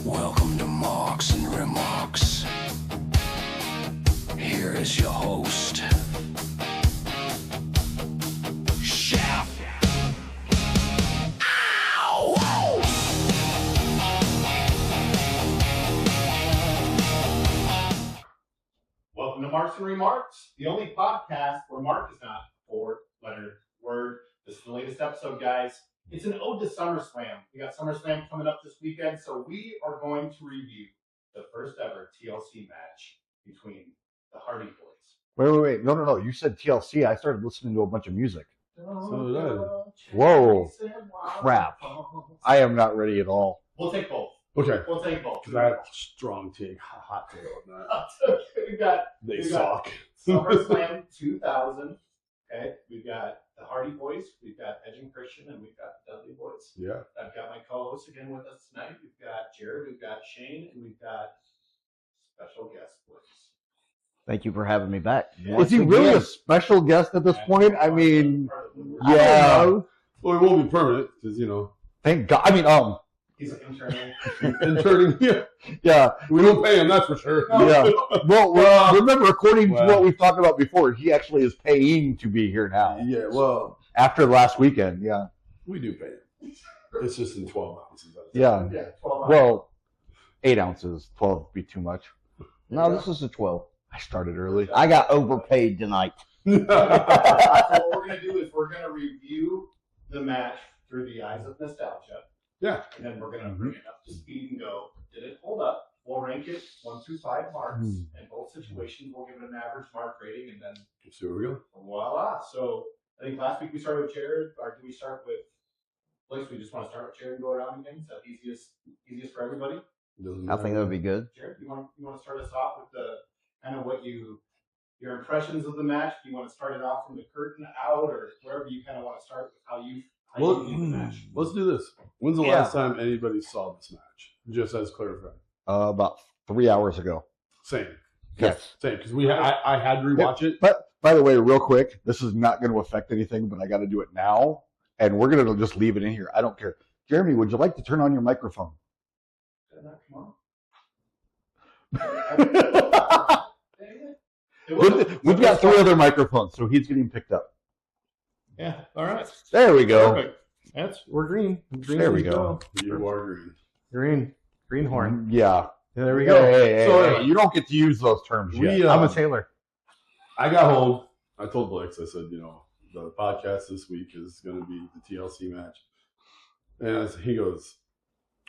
Welcome to Marks and Remarks. Here is your host, Chef. Welcome to Marks and Remarks, the only podcast where Mark is not a four-letter word. This is the latest episode, guys. It's an ode to Summerslam. We got Summerslam coming up this weekend, so we are going to review the first ever TLC match between the Hardy Boyz. Wait. No. You said TLC. I started listening to a bunch of music. So did I. Whoa. Crap. I am not ready at all. We'll take both. Okay. We'll take both. Because I have a strong take, hot take on that. we got suck. SummerSlam 2000. Okay. We've got the Hardy Boyz. We've got Edge and Christian, and we've got the Dudley Boyz. Yeah. I've got my co-hosts again with us tonight. We've got Jared, we've got Shane, and we've got special guest Blixx. Thank you for having me back. Is he really a special guest at this point? I mean, yeah. Well, it won't be permanent because, you know. Thank God. I mean, He's interning. Interning, yeah. We don't pay him, that's for sure. Yeah. Well, remember, according to what we've talked about before, he actually is paying to be here now. Yeah, well. After last weekend, yeah. We do pay him. It's just in 12 ounces. Yeah. 12 Well, 8 ounces. 12 would be too much. No, this is a 12. I started early. I got overpaid tonight. So what we're going to do is we're going to review the match through the eyes of nostalgia. Yeah. And then we're going to bring it up to speed and go, did it hold up? We'll rank it 1 through 5 marks. In both situations, we'll give it an average mark rating, and then So we go. voila. So I think last week we started with Jared, or do we start with Blixx? We just want to start with Jared and go around again. Is that easiest for everybody? I think that would be good. Jared, you want to start us off with the kind of your impressions of the match? Do you want to start it off from the curtain out, or wherever you kind of want to start with how you view the match? Let's do this. When's the last time anybody saw this match? Just as clarified. About 3 hours ago. Same. Yes. Same, because I had to rewatch it. But by the way, real quick, this is not going to affect anything, but I got to do it now, and we're going to just leave it in here. I don't care. Jeremy, would you like to turn on your microphone? Come on. We've got 3 other microphones, so he's getting picked up. Yeah. All right. There we go. Perfect. We're green. There we go. You are green. Greenhorn. Yeah. There we go. Hey, So, you don't get to use those terms yet. I'm a sailor. I got home. I told Blixx, I said, the podcast this week is going to be the TLC match. And he goes,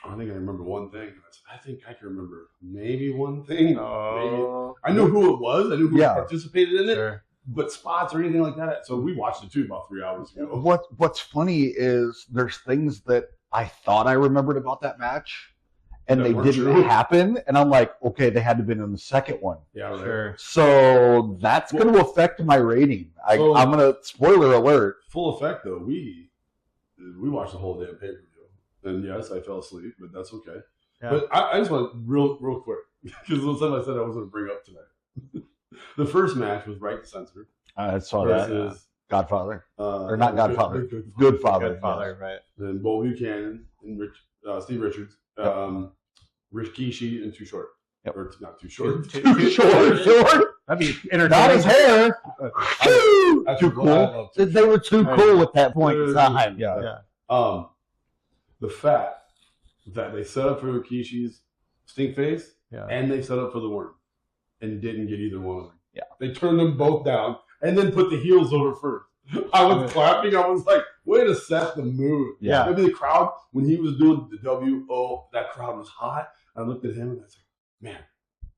I think I remember one thing. I said, I think I can remember maybe one thing. Maybe. I knew who it was. I knew who participated in it. But spots or anything like that. So we watched it too about 3 hours ago. What's funny is there's things that I thought I remembered about that match, and they didn't happen. And I'm like, okay, they had to have been in the second one. Yeah, right. Sure. So that's going to affect my rating. I'm going to, spoiler alert. Full effect, though. We watched the whole damn pay-per-view. And yes, I fell asleep, but that's okay. Yeah. But I just want real quick, because something I said I was going to bring up tonight. The first match was Right to Censor. I saw that. Godfather. Or not Godfather. Good Father. Godfather, right. Then Bo Buchanan and Steve Richards. Rikishi and Too Short. Yep. Or not Too Short. Too short. That'd be entertaining. Not his hair. Too cool. They were too cool at that point in time. Yeah. The fact that they set up for Rikishi's stink face and they set up for the worm and didn't get either one of them. Yeah. They turned them both down and then put the heels over first. I was clapping. I was like, way to set the mood. Yeah. Maybe the crowd, when he was doing the WO, that crowd was hot. I looked at him and I was like, man,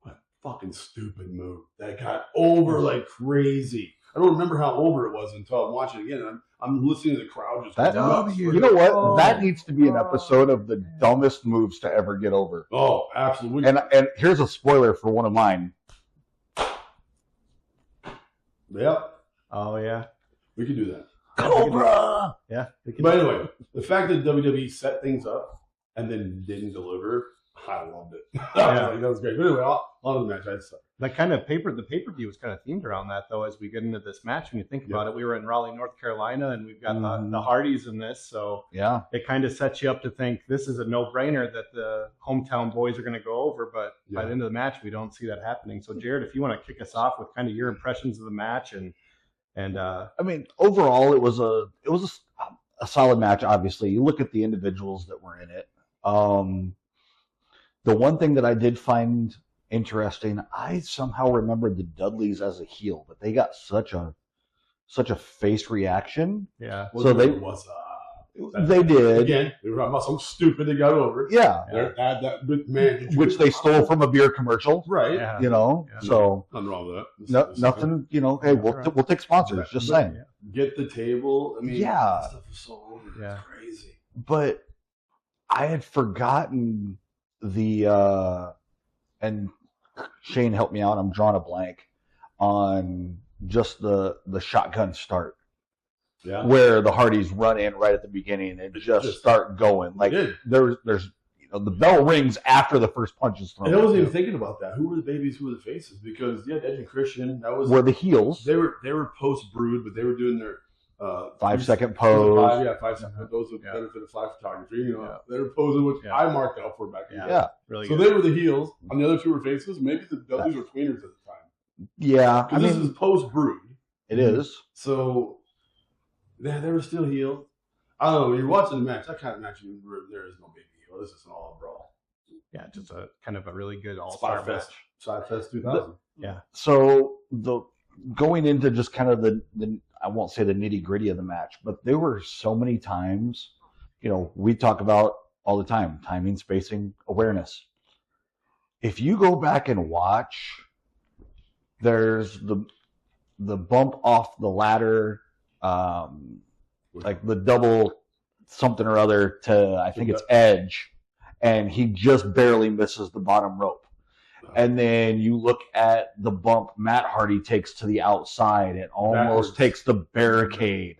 what a fucking stupid move. That got over like crazy. I don't remember how over it was until I'm watching it again. And I'm listening to the crowd just you know what? That needs to be an episode of the dumbest moves to ever get over. Oh, absolutely. And here's a spoiler for one of mine. Yep. Oh, yeah. We could do that. Cobra! Yeah. But anyway, the fact that WWE set things up and then didn't deliver, I loved it. That was great. But anyway, on to the match. That kind of the pay-per-view was kind of themed around that, though, as we get into this match. When you think about it, we were in Raleigh, North Carolina, and we've got the Hardys in this. So yeah, it kind of sets you up to think this is a no-brainer that the hometown boys are going to go over. But by the end of the match, we don't see that happening. So, Jared, if you want to kick us off with kind of your impressions of the match and I mean, overall, it was a solid match. Obviously, you look at the individuals that were in it. The one thing that I did find interesting, I somehow remembered the Dudleys as a heel, but they got such a face reaction. Yeah. So they did. Again, they were talking about something stupid they got over. Yeah. Which they stole from a beer commercial. Right. Yeah. You know, so nothing wrong with that. Nothing, you know, hey, we'll take sponsors, just saying. Get the table. I mean, that stuff is so over. Yeah. It's crazy. But I had forgotten and Shane helped me out. I'm drawing a blank on just the shotgun start. Yeah. Where the Hardys run in right at the beginning and just start going. Like there's the bell rings after the first punch is thrown. And I wasn't even thinking about that. Who were the babies? Who were the faces? Because Edge and Christian, were the heels. They were post brood, but they were doing their 5-second pose. 5 second. Those with benefit of flag photography. You know, they were posing, which I marked out for back then. Yeah. Really so good. They were the heels. And the other two were faces. Maybe the Dudleys were tweeners at the time. Yeah. I mean, this mean, is post brood. It is. So they were still healed. I don't know. When you're watching the match, that kind of match, there is no big deal. This is an all brawl. Yeah, just a kind of a really good all-star match. Spotfest 2000. Yeah. So going into just kind of the I won't say the nitty-gritty of the match, but there were so many times, you know, we talk about all the time, timing, spacing, awareness. If you go back and watch, there's the bump off the ladder, like the double something or other to, I think it's Edge, and he just barely misses the bottom rope. And then you look at the bump Matt Hardy takes to the outside and almost takes the barricade.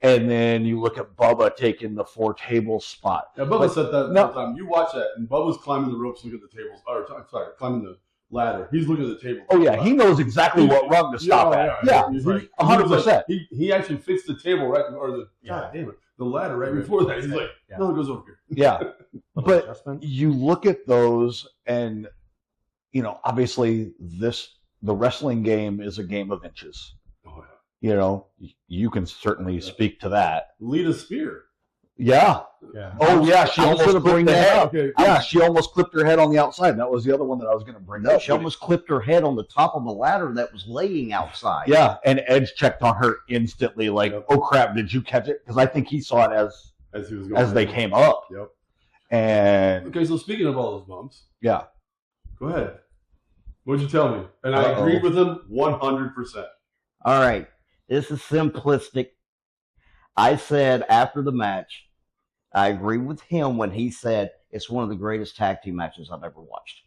And then you look at Bubba taking the 4 table spot. Yeah, Bubba said that one time. You watch that, and Bubba's climbing the ropes, looking at the tables. Climbing the ladder. He's looking at the table. Oh, yeah. He knows exactly what rung to stop at. Yeah, he's like, 100%. He actually fixed the table right, or the ladder right before that. He's like, no, it goes over here. Yeah. But you look at those, and, you know, obviously the wrestling game is a game of inches. Oh, yeah. You know, you can certainly speak to that. Lead a spear. Yeah. Oh, yeah. She almost clipped her head. Okay. Yeah, she almost clipped her head on the outside. That was the other one that I was going to bring up. She almost clipped her head on the top of a ladder that was laying outside. Yeah, and Edge checked on her instantly, like, "Oh crap, did you catch it?" Because I think he saw it as he was going they came up. Yep. And okay, so speaking of all those bumps, yeah, go ahead. What'd you tell me? And I agreed with him 100%. All right, this is simplistic. I said after the match, I agree with him when he said it's one of the greatest tag team matches I've ever watched.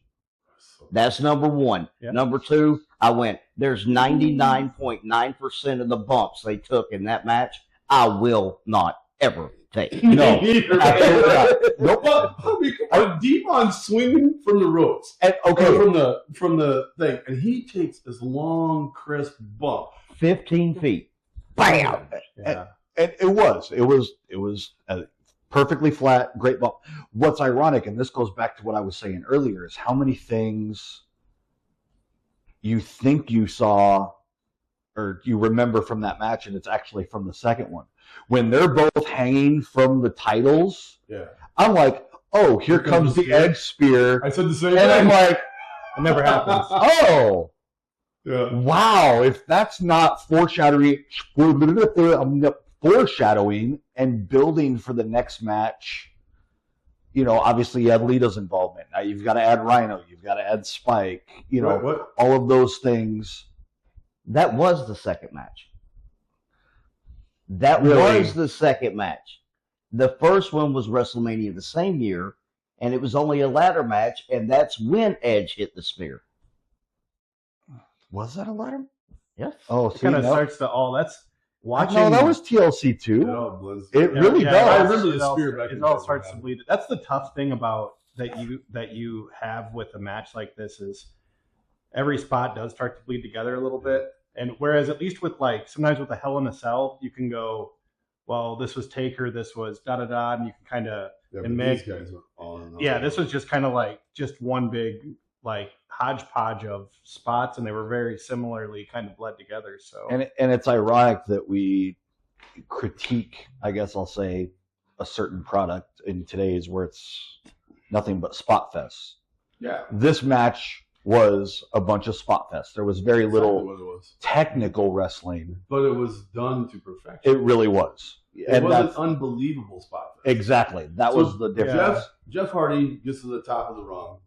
That's number one. Yep. Number two, I went, there's 99.9% of the bumps they took in that match I will not ever take. No. Nope. Devon's swinging from the ropes. And, from the thing. And he takes this long, crisp bump. 15 feet. Bam! Yeah. And it was perfectly flat, great bump. What's ironic, and this goes back to what I was saying earlier, is how many things you think you saw or you remember from that match, and it's actually from the second one. When they're both hanging from the titles, I'm like, oh, here comes the Edge spear. I said the same thing. And I'm like, it never happens. Oh. Yeah. Wow, if that's not foreshadowing and building for the next match, you know, obviously you had Lita's involvement. Now you've got to add Rhino, you've got to add Spike, you know, all of those things. That was the second match. That was the second match. The first one was WrestleMania the same year, and it was only a ladder match, and that's when Edge hit the spear. Was that a ladder? Yes. Oh, it kind of starts to that's watching. No, that was TLC too. It really does. I remember the spear back. It all starts to bleed. That's the tough thing about that you have with a match like this is every spot does start to bleed together a little bit. And whereas at least with like sometimes with a Hell in a Cell, you can go, well, this was Taker, this was da da da, and you can kind of and make these guys are on. Yeah, this was just kind of like just one big like hodgepodge of spots, and they were very similarly kind of bled together. So and it's ironic that we critique, I guess I'll say, a certain product in today's where it's nothing but spot fests. Yeah, This match was a bunch of spot fests. There was very exactly little what it was. technical wrestling. But it was done to perfection. It really was. It was an unbelievable spot. Exactly. That was the difference. Jeff Hardy gets to the top of the rung,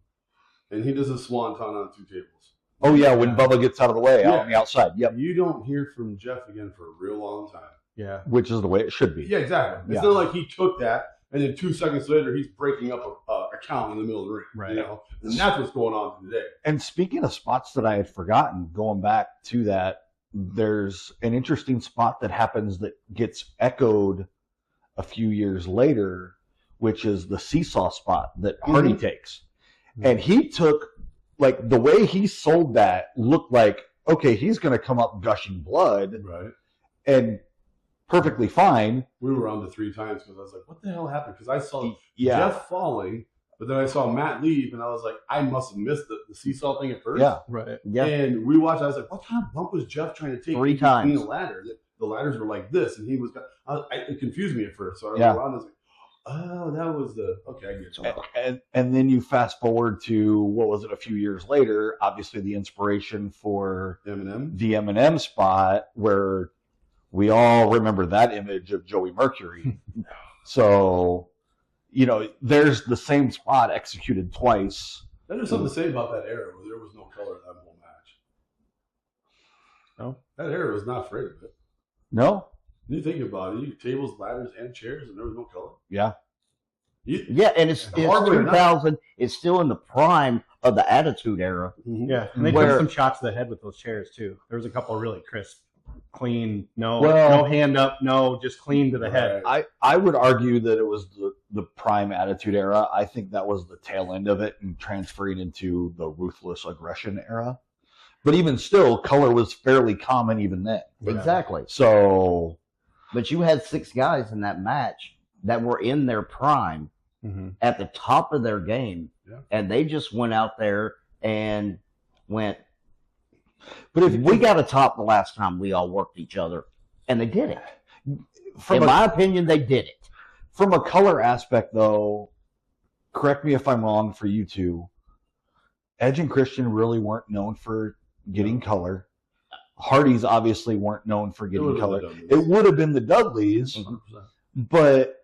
and he does a swanton on 2 tables. Oh, yeah, when Bubba gets out of the way, out on the outside. Yep. You don't hear from Jeff again for a real long time. yeah, Which is the way it should be. Yeah, exactly. It's Yeah. not like he took that, and then 2 seconds later, he's breaking up a count in the middle of the ring. Right. You know? And that's what's going on today. And speaking of spots that I had forgotten, going back to that, there's an interesting spot that happens that gets echoed a few years later, which is the seesaw spot that Hardy takes. And he took, like, the way he sold that looked like, okay, he's going to come up gushing blood Right. and perfectly fine. We were on to 3 times because I was like, what the hell happened? Because I saw Yeah. Jeff falling, but then I saw Matt leave, and I was like, I must have missed the seesaw thing at first. Yeah. right. Yeah. And we watched. I was like, "What kind of bump was Jeff trying to take 3 between times. the ladder? The ladders were like this, and he was. It confused me at first. So I Yeah. was like, "Oh, that was the okay." I get it. And then you fast forward to, what was it, a few years later, obviously the inspiration for Eminem. the M&M spot, where we all remember that image of Joey Mercury. So, you know, there's the same spot executed twice. Then there's something to say about that era where there was no color in that whole match. No, That era was not afraid of it. No? When you think about it, you tables, ladders, and chairs, and there was no color. Yeah. Yeah, and it's Hardware, 2000. It's still in the prime of the Attitude Era. yeah, and they Where- took some shots to the head with those chairs too. There was a couple of really crisp, clean, no hand up, no, just clean to the head. I would argue that it was the prime Attitude Era. I think that was the tail end of it and transferring into the Ruthless Aggression Era. But even still, color was fairly common even then. Exactly. So, But you had 6 guys in that match that were in their prime at the top of their game. Yeah. And they just went out there and went, but if we got to top the last time we all worked each other. And they did it. from In my opinion, they did it. from a color aspect, though, correct me if I'm wrong for you two, Edge and Christian really weren't known for getting color. Hardys obviously weren't known for getting color. It would have been the Dudleys, 100%. but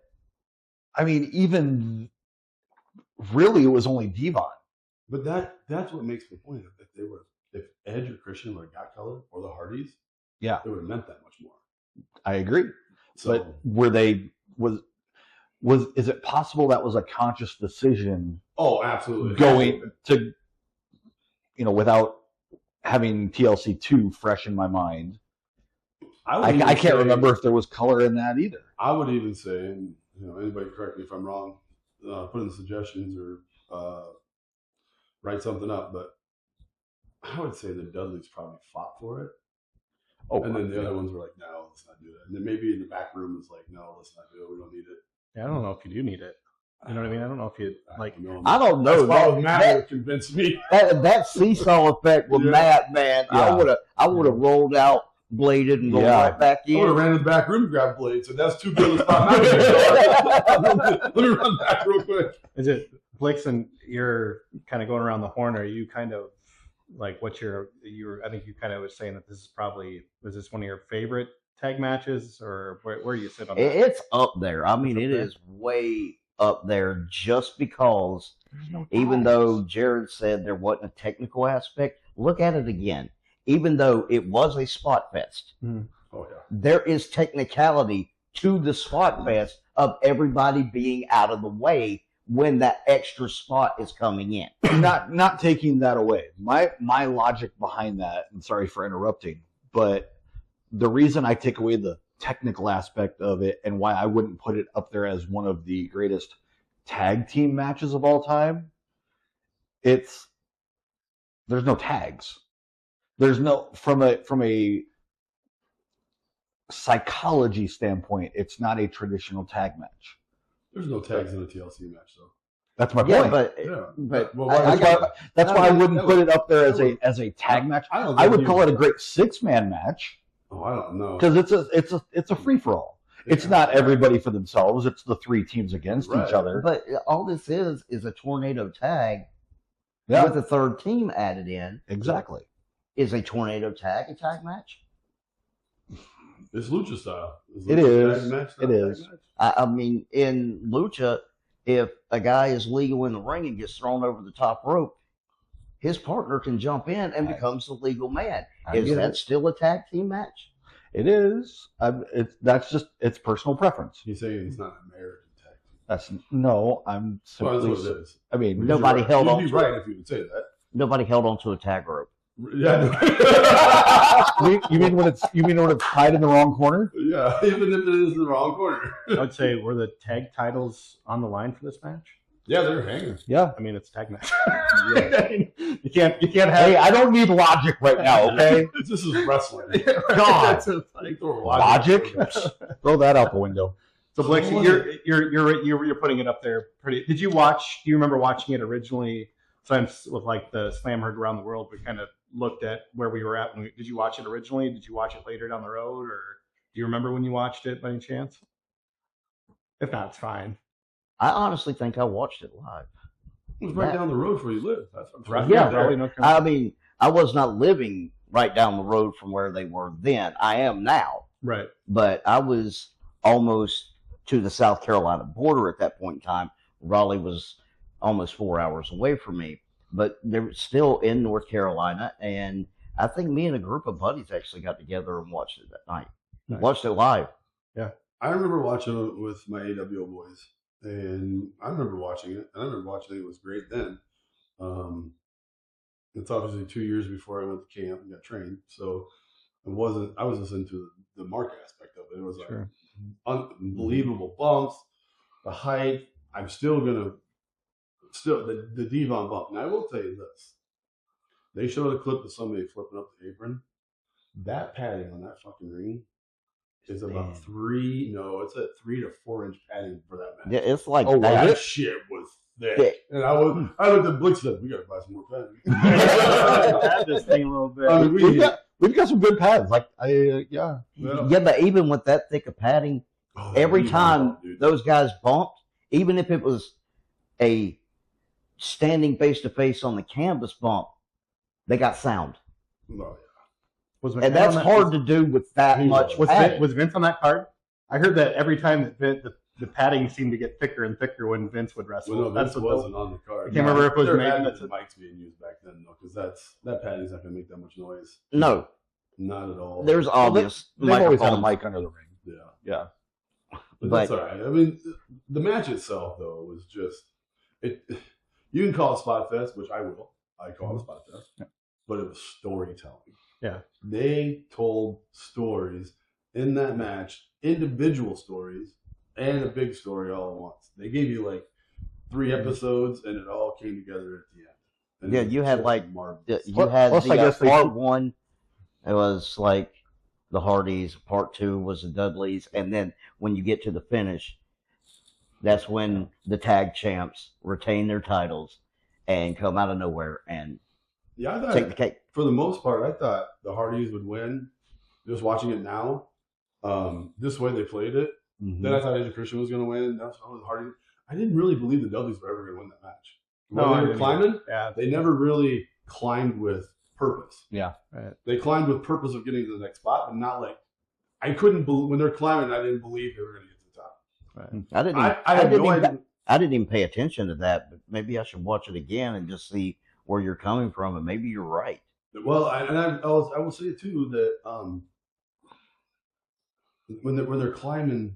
I mean, even really, it was only Devon. But that's what makes the point. If Edge or Christian would have got color, or the Hardys, Yeah, it would have meant that much more. I agree. So, But were they is it possible that was a conscious decision oh, absolutely. going to, you know, without having TLC 2 fresh in my mind? I can't remember if there was color in that either. I would even say, and anybody correct me if I'm wrong, put in suggestions or write something up, but I would say the Dudleys probably fought for it. Oh, And then the other ones were like, no, let's not do that. And then maybe in the back room was like, no, let's not do it. We don't need it. Yeah, I don't know if you do need it. You know what I mean? I don't know if you like. I don't know. That's why Matt would convince me. That seesaw effect with Yeah. Matt, man, Yeah. I would have rolled out, bladed, and go Yeah. right back I would have in. ran in the back room and grabbed blades. So that's too good of a spot. Not to Let me run back real quick. Is it Blixx and you're kind of going around the horn? Are you kind of like what's your? I think you kind of was saying that this is probably was this one of your favorite tag matches, or where do you sit on that? It's up there. I mean, it is way up there just because even though Jared said there wasn't a technical aspect, look at it again. Even though it was a spot fest, Oh, yeah. there is technicality to the spot fest of everybody being out of the way when that extra spot is coming in. not taking that away. My logic behind that, and sorry for interrupting, but the reason I take away the technical aspect of it and why I wouldn't put it up there as one of the greatest tag team matches of all time, there's no tags. There's no from a psychology standpoint, it's not a traditional tag match. There's no tags in a TLC match, though. That's my Yeah, point. but Well, that's why I wouldn't that put would- it up there that would- as a tag match. don't I think would you- call it a great 6-man match Oh, I don't know. because it's a free for all. It's Yeah. not everybody for themselves. It's the 3 teams against Right. each other. but all this is a tornado tag Yeah, with a third team added in. exactly. Is a tornado tag a tag match? It's lucha style. It is. It is. I mean, in lucha, if a guy is legal in the ring and gets thrown over the top rope, his partner can jump in and becomes the legal man. Is that still a tag team match? It is. It's personal preference. He's saying it's not an American tag team. I'm Well, that's simply. what it is. I mean, Nobody held You'd on be to right if you would say that. Nobody held onto a tag rope. Yeah. you mean when it's tied in the wrong corner? Yeah, even if it is the wrong corner. I would say, were the tag titles on the line for this match? Yeah, they're hanging. Yeah. I mean, it's a tag match. Yeah. you can't have. Hey, I don't need logic right now. Okay. This is wrestling. God. That's a- You throw Logic? Throw that out the window. So Blixx, you're putting it up there pretty. Did you watch? Do you remember watching it originally? Sometimes with like the Slam Heard Around the World, we kind of looked at where we were at. Did you watch it originally? Did you watch it later down the road, or do you remember when you watched it by any chance? If not, it's fine. I honestly think I watched it live. It was right down the road where you live. That's what I'm Right? saying. Yeah, probably no. I mean, I was not living right down the road from where they were then. I am now, Right. but I was almost to the South Carolina border at that point in time. Raleigh was almost 4 hours away from me, but they were still in North Carolina. And I think me and a group of buddies actually got together and watched it that night. Nice. Watched it live. I remember watching it with my AWO boys, and I remember watching it, and I remember watching it. It was great then. It's obviously 2 years before I went to camp and got trained, so I was listening to the mark aspect of it. It was like Sure. unbelievable bumps, the height. I'm still the Devon bump. And I will tell you this: they showed a clip of somebody flipping up the apron. That padding on that fucking ring is about Damn. 3 to 4 inch padding for that match. Yeah, it's like Oh, that. That shit was thick. Thick. And I looked at Blixx and said, we gotta buy some more padding. Had this thing a little bit. I mean, We've got some good pads. Like Yeah. Yeah, but even with that thick of padding, Oh, every Devon time bump, dude. those guys bumped, even if it was a standing face to face on the canvas bump, they got sound. Oh, Was And that's hard to do with that He much Was padding. Vince on that card? I heard that every time that the padding seemed to get thicker and thicker when Vince would wrestle. Well, no, That's Vince what wasn't on the card. I can't remember if it was There Megan had that been said- mics being used back then, though, because that padding's not gonna make that much noise. No, Not at all. there's obvious. they've always had a microphones. mic under the ring. Yeah. Yeah. But But- that's all right. I mean, the match itself, though, was just it. You can call it spot fest, which I will. I call it a spot fest, Yeah. but it was storytelling. Yeah. They told stories in that match, individual stories, and a big story all at once. They gave you like 3 episodes, and it all came together at the end. And Yeah, it was you had just like marvelous. you Plus- had plus I the guess they part took- 1. It was like the Hardys. Part 2 was the Dudleys, and then when you get to the finish, that's when the tag champs retain their titles and come out of nowhere and Yeah, I take the thought cake. for the most part, I thought the Hardys would win. Just watching it now, this way they played it. Mm-hmm. Then I thought Edge Christian was going to win. That's how the Hardys. I didn't really believe the Dudleys were ever going to win that match. No, When I they were didn't climbing, Yeah. they never really climbed with purpose. Yeah. Right. They climbed with purpose of getting to the next spot, but not like I couldn't believe when they're climbing. I didn't believe they were going to get to the top. Right. I didn't. I had didn't no even, idea. I didn't even pay attention to that, but maybe I should watch it again and just see where you're coming from, and maybe you're right. Well, I will say too that when they're climbing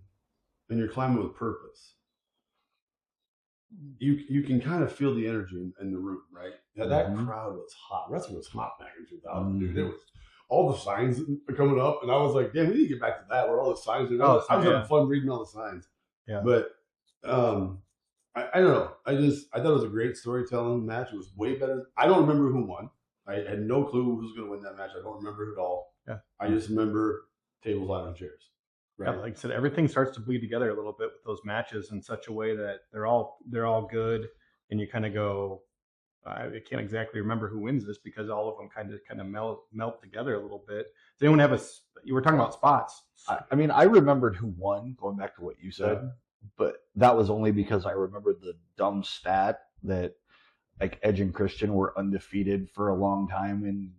and you're climbing with purpose, you can kind of feel the energy in the room, right? Yeah, that Mhm. crowd was hot. Wrestling was hot back in 2000, dude. It was all the signs coming up, and I was like, damn, we need to get back to that where all the signs are. I was yeah. having fun reading all the signs. Yeah. But I don't know. I thought it was a great storytelling match. It was way better. I don't remember who won. I had no clue who was going to win that match. I don't remember it at all. Yeah. I just remember tables, ladders, chairs. Right. Yeah, like I said, everything starts to bleed together a little bit with those matches in such a way that they're all good, and you kind of go, I can't exactly remember who wins this because all of them kind of melt together a little bit. Does anyone have you were talking about spots? I mean, I remembered who won, going back to what you said, but that was only because I remembered the dumb stat that like Edge and Christian were undefeated for a long time in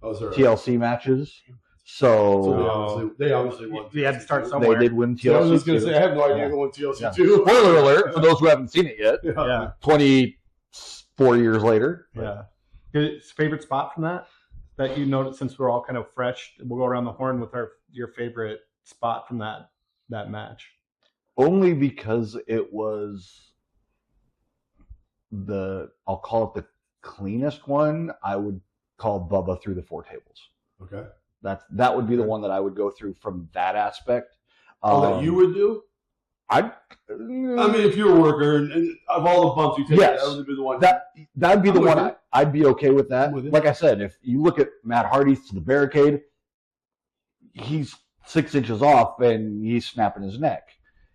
TLC matches. So they obviously won. They had to start somewhere. They did win TLC. So I was just going to say, I have no idea who won TLC too. Spoiler alert for those who haven't seen it yet. Yeah. 24 years later. Yeah. Favorite spot from that you noticed, since we're all kind of fresh? We'll go around the horn with your favorite spot from that match. Only because it was I'll call it the cleanest one. I would call Bubba through the 4 tables. Okay. That would be the one that I would go through from that aspect. That you would do? I mean, if you're a worker and of all the bumps you take, yes, that would be the one. That'd be the one. I'd be okay with that. With like I said, if you look at Matt Hardy's to the barricade, he's 6 inches off and he's snapping his neck.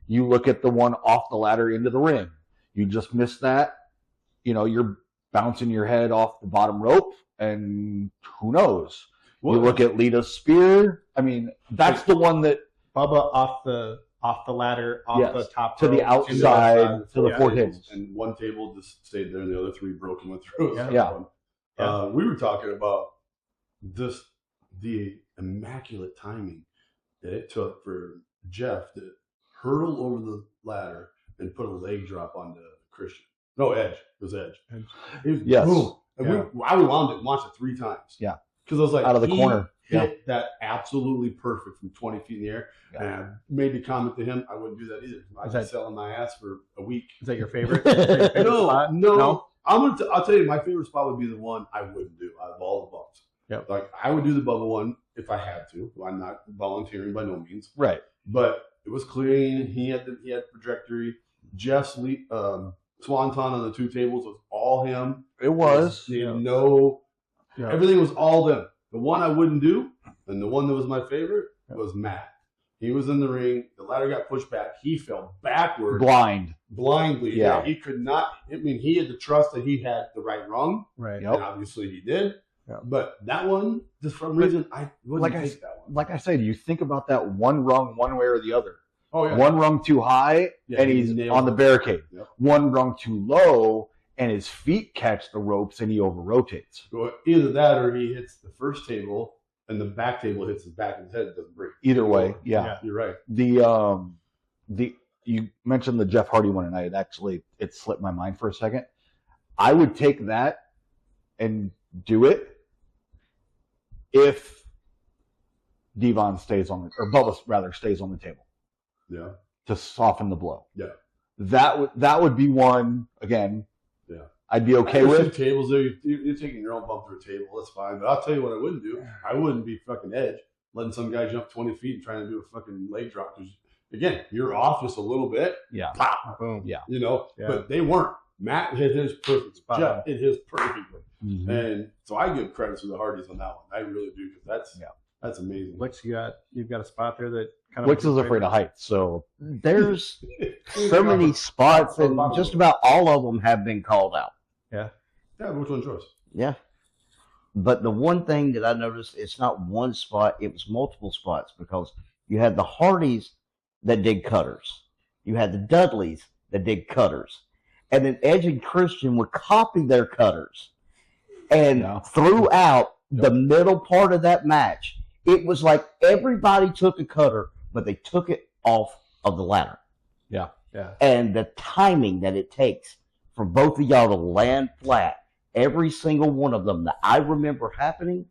You look at the one off the ladder into the ring. You just miss that. You're bouncing your head off the bottom rope, and who knows? You look at Lita's spear. I mean, that's the one that Bubba off the ladder, the top to rope, the outside to the 4 tables, and one table just stayed there, and the other 3 broke and went through. Yeah. We were talking about the immaculate timing that it took for Jeff to hurdle over the ladder and put a leg drop onto Christian. No, Edge. It was Edge. Yes. Boom. And I rewound it and watched it 3 times. Yeah. Because I was like, out of the corner. Hit that absolutely perfect from 20 feet in the air. Yeah. And I made the comment to him, I wouldn't do that either. I'd be selling my ass for a week. Is that your favorite? Spot? No. I'll tell you, my favorite spot would be the one I wouldn't do out of all the bumps. Yep. Like, I would do the Bubba one if I had to. I'm not volunteering by no means. Right. But it was clean. He had trajectory. Jeff's swanton on the 2 tables was all him. It was. Everything was all them. The one I wouldn't do, and the one that was my favorite, was Matt. He was in the ring. The ladder got pushed back. He fell backward. Blindly. Yeah. He could not. I mean, he had to trust that he had the right rung. Right. And obviously he did. Yep. But that one, just for some reason, I wouldn't take that one. Like I said, you think about that one rung one way or the other. Oh, yeah. One rung too high, and he's on the barricade. Yep. One rung too low, and his feet catch the ropes, and he over-rotates. So either that or he hits the first table, and the back table hits his back of his head. It doesn't break. Either way, yeah. You're right. You mentioned the Jeff Hardy one, and it slipped my mind for a second. I would take that and do it if Bubba stays on the table. Yeah. To soften the blow. Yeah. That would be one, again. Yeah. I'd be okay with. 2 tables there. You're taking your own bump through a table. That's fine. But I'll tell you what I wouldn't do. I wouldn't be fucking Edge, letting some guy jump 20 feet and trying to do a fucking leg drop. Again, you're off just a little bit. Yeah. Pop. Boom. Yeah. Yeah. But they weren't. Matt hit his perfect spot. Jeff hit his perfectly. Mm-hmm. And so I give credit to the Hardys on that one. I really do, because that's amazing. Blixx, you've got a spot there that kind of. Blixx is afraid of heights, so there's so many spots, and just about all of them have been called out. Yeah. Yeah, which one's yours? Yeah. But the one thing that I noticed, it's not one spot, it was multiple spots, because you had the Hardys that did cutters. You had the Dudleys that did cutters. And then Edge and Christian would copy their cutters. And throughout the middle part of that match, it was like everybody took a cutter, but they took it off of the ladder. Yeah. Yeah. And the timing that it takes for both of y'all to land flat, every single one of them that I remember happening,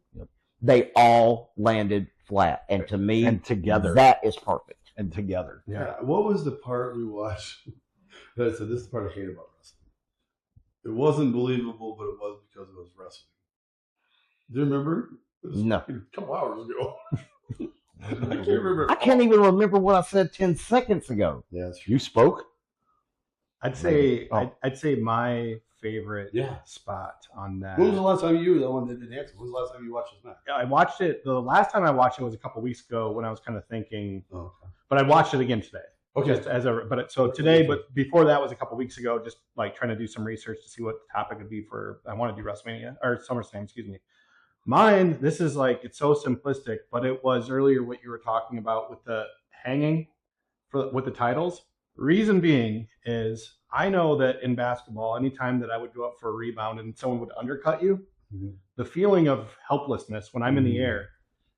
they all landed flat. And to me, and together, that is perfect. And together. Yeah. What was the part we watched that said, this is the part I hate about wrestling? It wasn't believable, but it was because it was wrestling. Do you remember? No. A couple hours ago. I can't remember. I can't even remember what I said 10 seconds ago. Yeah, that's You spoke? I'd say Oh. I'd say my favorite Yeah. spot on that. When was the last time you were the one that didn't answer? When was the last time you watched this match? I watched it. The last time I watched it was a couple weeks ago when I was kind of thinking, Oh, but I watched it again today. okay. Just as a so today, but before that was a couple weeks ago. Just like trying to do some research to see what the topic would be for. I want to do WrestleMania or SummerSlam. Excuse me. Mine. This is like it's so simplistic, but it was earlier what you were talking about with the hanging with the titles. Reason being is I know that in basketball, anytime that I would go up for a rebound and someone would undercut you, the feeling of helplessness when I'm in the air.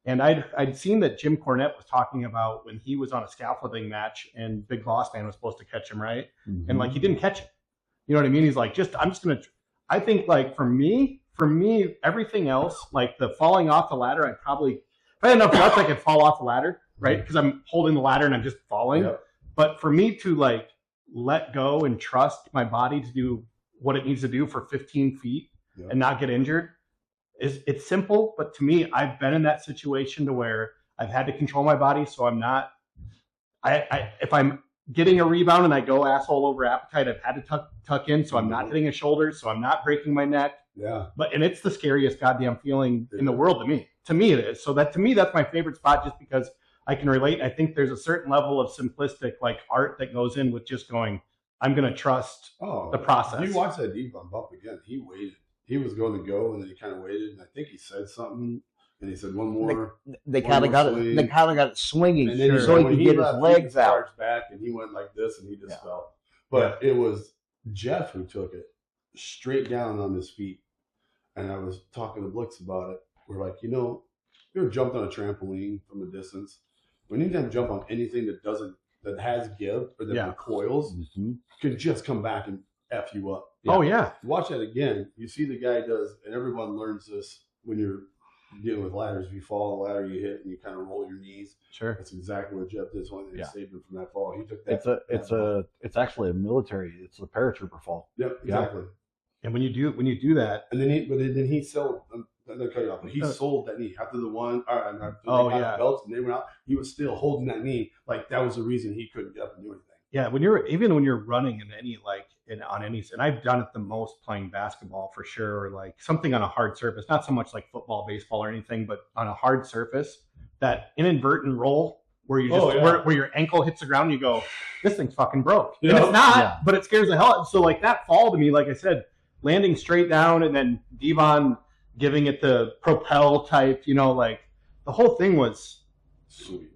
And I'd seen that Jim Cornette was talking about when he was on a scaffolding match and Big Boss Man was supposed to catch him, right? And like he didn't catch it. You know what I mean? He's like, I'm just gonna. I think like for me, everything else, like the falling off the ladder, if I had enough guts, I could fall off the ladder, right? Because I'm holding the ladder and I'm just falling. Yep. But for me to like let go and trust my body to do what it needs to do for 15 feet and not get injured, it's simple. But to me, I've been in that situation to where I've had to control my body, so I'm not. If I'm getting a rebound and I go asshole over appetite, I've had to tuck in, so I'm not hitting a shoulder, so I'm not breaking my neck. Yeah. And it's the scariest goddamn feeling in the world to me. To me, it is. So that to me, that's my favorite spot, just because I can relate. I think there's a certain level of simplistic like art that goes in with just going, I'm going to trust the process. You watch that Devon bump again. He waited. He was going to go, and then he kind of waited, and I think he said something, and he said one more. They kind of got it. They kind of got it swinging, and then so he when could get his left, legs he out. charged back, and he went like this, and he just fell. But it was Jeff who took it straight down on his feet, and I was talking to Blixx about it. We're like, you ever jumped on a trampoline from a distance? When you jump on anything that has give or that recoils, could just come back and F you up. Oh, yeah. Watch that again. You see the guy does, and everyone learns this when you're dealing with ladders. If you fall on the ladder, you hit and you kind of roll your knees. Sure. That's exactly what Jeff did. It's one thing that saved him from that fall. He took that. It's actually a military. It's a paratrooper fall. Yep, exactly. And when you do that, and then he sold. I'm gonna cut you off, but he sold that knee after the one. Belts and they went out. He was still holding that knee, like that was the reason he couldn't get up and do anything. Yeah, when you're running in any and I've done it the most playing basketball for sure, or like something on a hard surface, not so much like football, baseball, or anything, but on a hard surface, that inadvertent roll where you just where your ankle hits the ground, and you go, this thing's fucking broke. And it's not, but it scares the hell out. So like that fall to me, like I said, landing straight down and then Devon giving it the propel type, like the whole thing was sweet.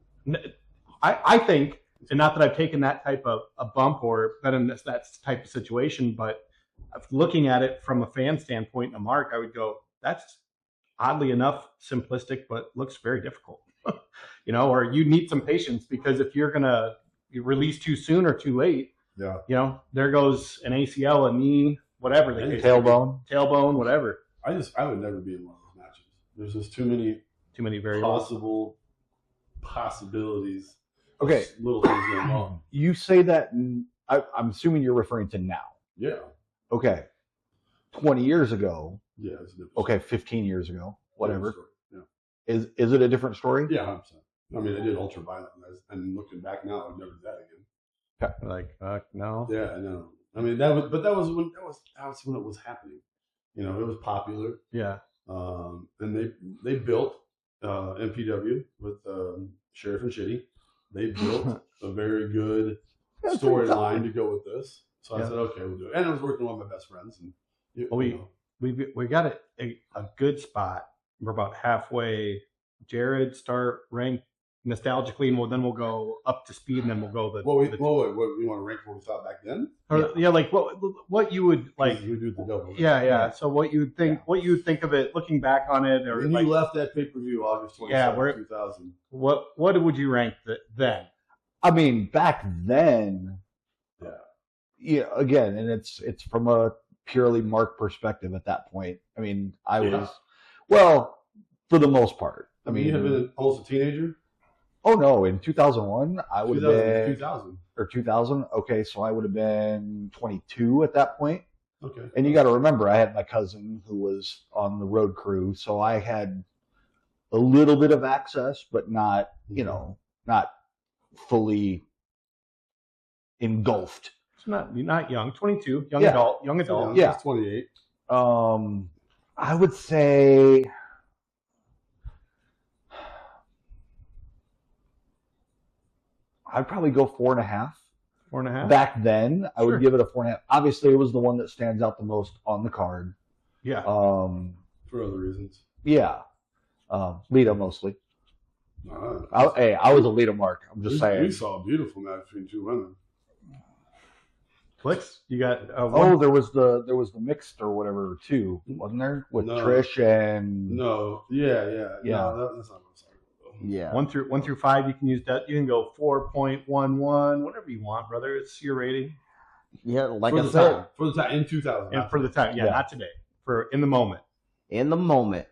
I think. And not that I've taken that type of a bump or been in that type of situation, but looking at it from a fan standpoint and a mark, I would go, that's oddly enough simplistic, but looks very difficult. Or you need some patience, because if you're going to release too soon or too late, there goes an ACL, a knee, whatever. Tailbone, whatever. I would never be in one of those matches. There's just too many variables. Possibilities. Okay. Little things going wrong. You say that, I'm assuming you're referring to now. Yeah. Okay. 20 years ago. Yeah. It's different. Okay, 15 years ago. Whatever. Yeah. Is it a different story? Yeah, 100%. I mean, I did ultraviolet, and looking back now, I'd never do that again. Like, no. Yeah, I know. I mean, that was when it was happening. It was popular. Yeah. And they built MPW with Sheriff and Shitty. They built a very good storyline to go with this. So I said, okay, we'll do it. And I was working with one of my best friends. And we got a good spot. We're about halfway. Jared, start rank nostalgically, and then we'll go up to speed, and then we'll go what we want to rank what we thought back then? Like what you would like. You do the double. Yeah. So what you think of it, looking back on it, or when you left that pay-per-view August 27th, 2000. What would you rank then? I mean, back then. Yeah. Again, and it's from a purely Mark perspective at that point. I mean, I was for the most part. I mean, you had been almost a teenager. Oh no! In 2001, I would have been 2000 or 2000. Okay, so I would have been 22 at that point. Okay. And you got to remember, I had my cousin who was on the road crew, so I had a little bit of access, but not, not fully engulfed. It's not young. 22, young Yeah. adult. Yeah. He's 28. I would say I'd probably go 4.5. 4.5. Back then, I Sure. would give it a 4.5. Obviously, it was the one that stands out the most on the card. Yeah. For other reasons. Yeah. Lita mostly. No, I was a Lita mark. I'm just saying. We saw a beautiful match between two women. Blixx, you got Oh, there was the mixed or whatever too, wasn't there? With No. Trish and No, yeah. Yeah. No, that's not what I'm talking about. Yeah. 1 through 5. You can use that. You can go 4.11, whatever you want, brother. It's your rating. Yeah, like For I the said, time. For the time in 2000. And for the time, Yeah. not today. For in the moment. in the moment,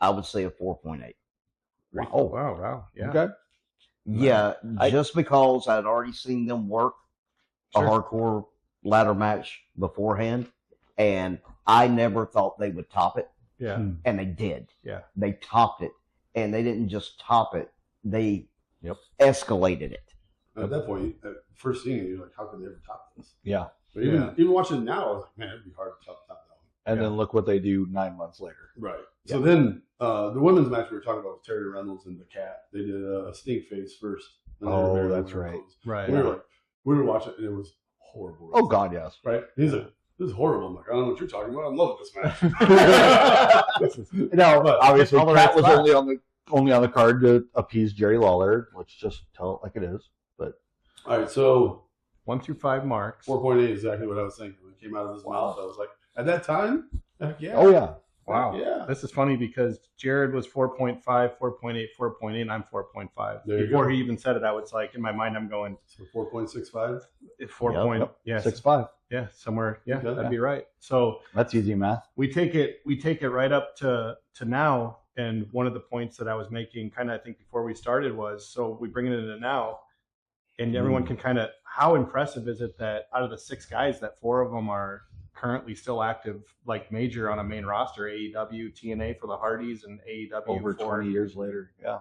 I would say a 4.8. Oh, wow. Yeah. okay. Yeah, I- just because I'd already seen them work Sure. a hardcore ladder match beforehand, and I never thought they would top it, Yeah. Hmm. and they did. Yeah. They topped it, and they didn't just top it; they Yep. escalated it. At that point, at first seeing it, you're like, how could they ever top this? Yeah. But even watching it now, I was like, man, it'd be hard to top that one. And then look what they do 9 months later. Right. So then the women's match we were talking about with Terry Reynolds and the Cat, they did a stink face first. And they were Oh, very that's very right. close. Right. We were watching it, and it was horrible. Oh God, yes. Right? He's like, this is horrible. I'm like, I don't know what you're talking about. I'm loving this match. No, But obviously, all the Cat right was spots. only on the card to appease Jerry Lawler. Let's just tell it like it is. But All right, so 1 through 5 marks. 4.8 is exactly what I was thinking. When it came out of his mouth, I was like, at that time, heck yeah. oh yeah, Wow. Yeah. This is funny because Jared was 4.5, 4.8, 4.8, and I'm 4.5. There you Before go. he even said it, I was like, in my mind, I'm going, So 4.65. 4 Yep. point, yeah, 6'5". yeah, somewhere, yeah, Okay. that'd be right. So That's easy math. we take it right up to now. And one of the points that I was making kind of, I think before we started was, so we bring it into now and everyone can kind of, how impressive is it that out of the 6 guys that 4 of them are currently still active, like major on a main roster, AEW, TNA for the Hardys and AEW Over for 20 years later. Yeah.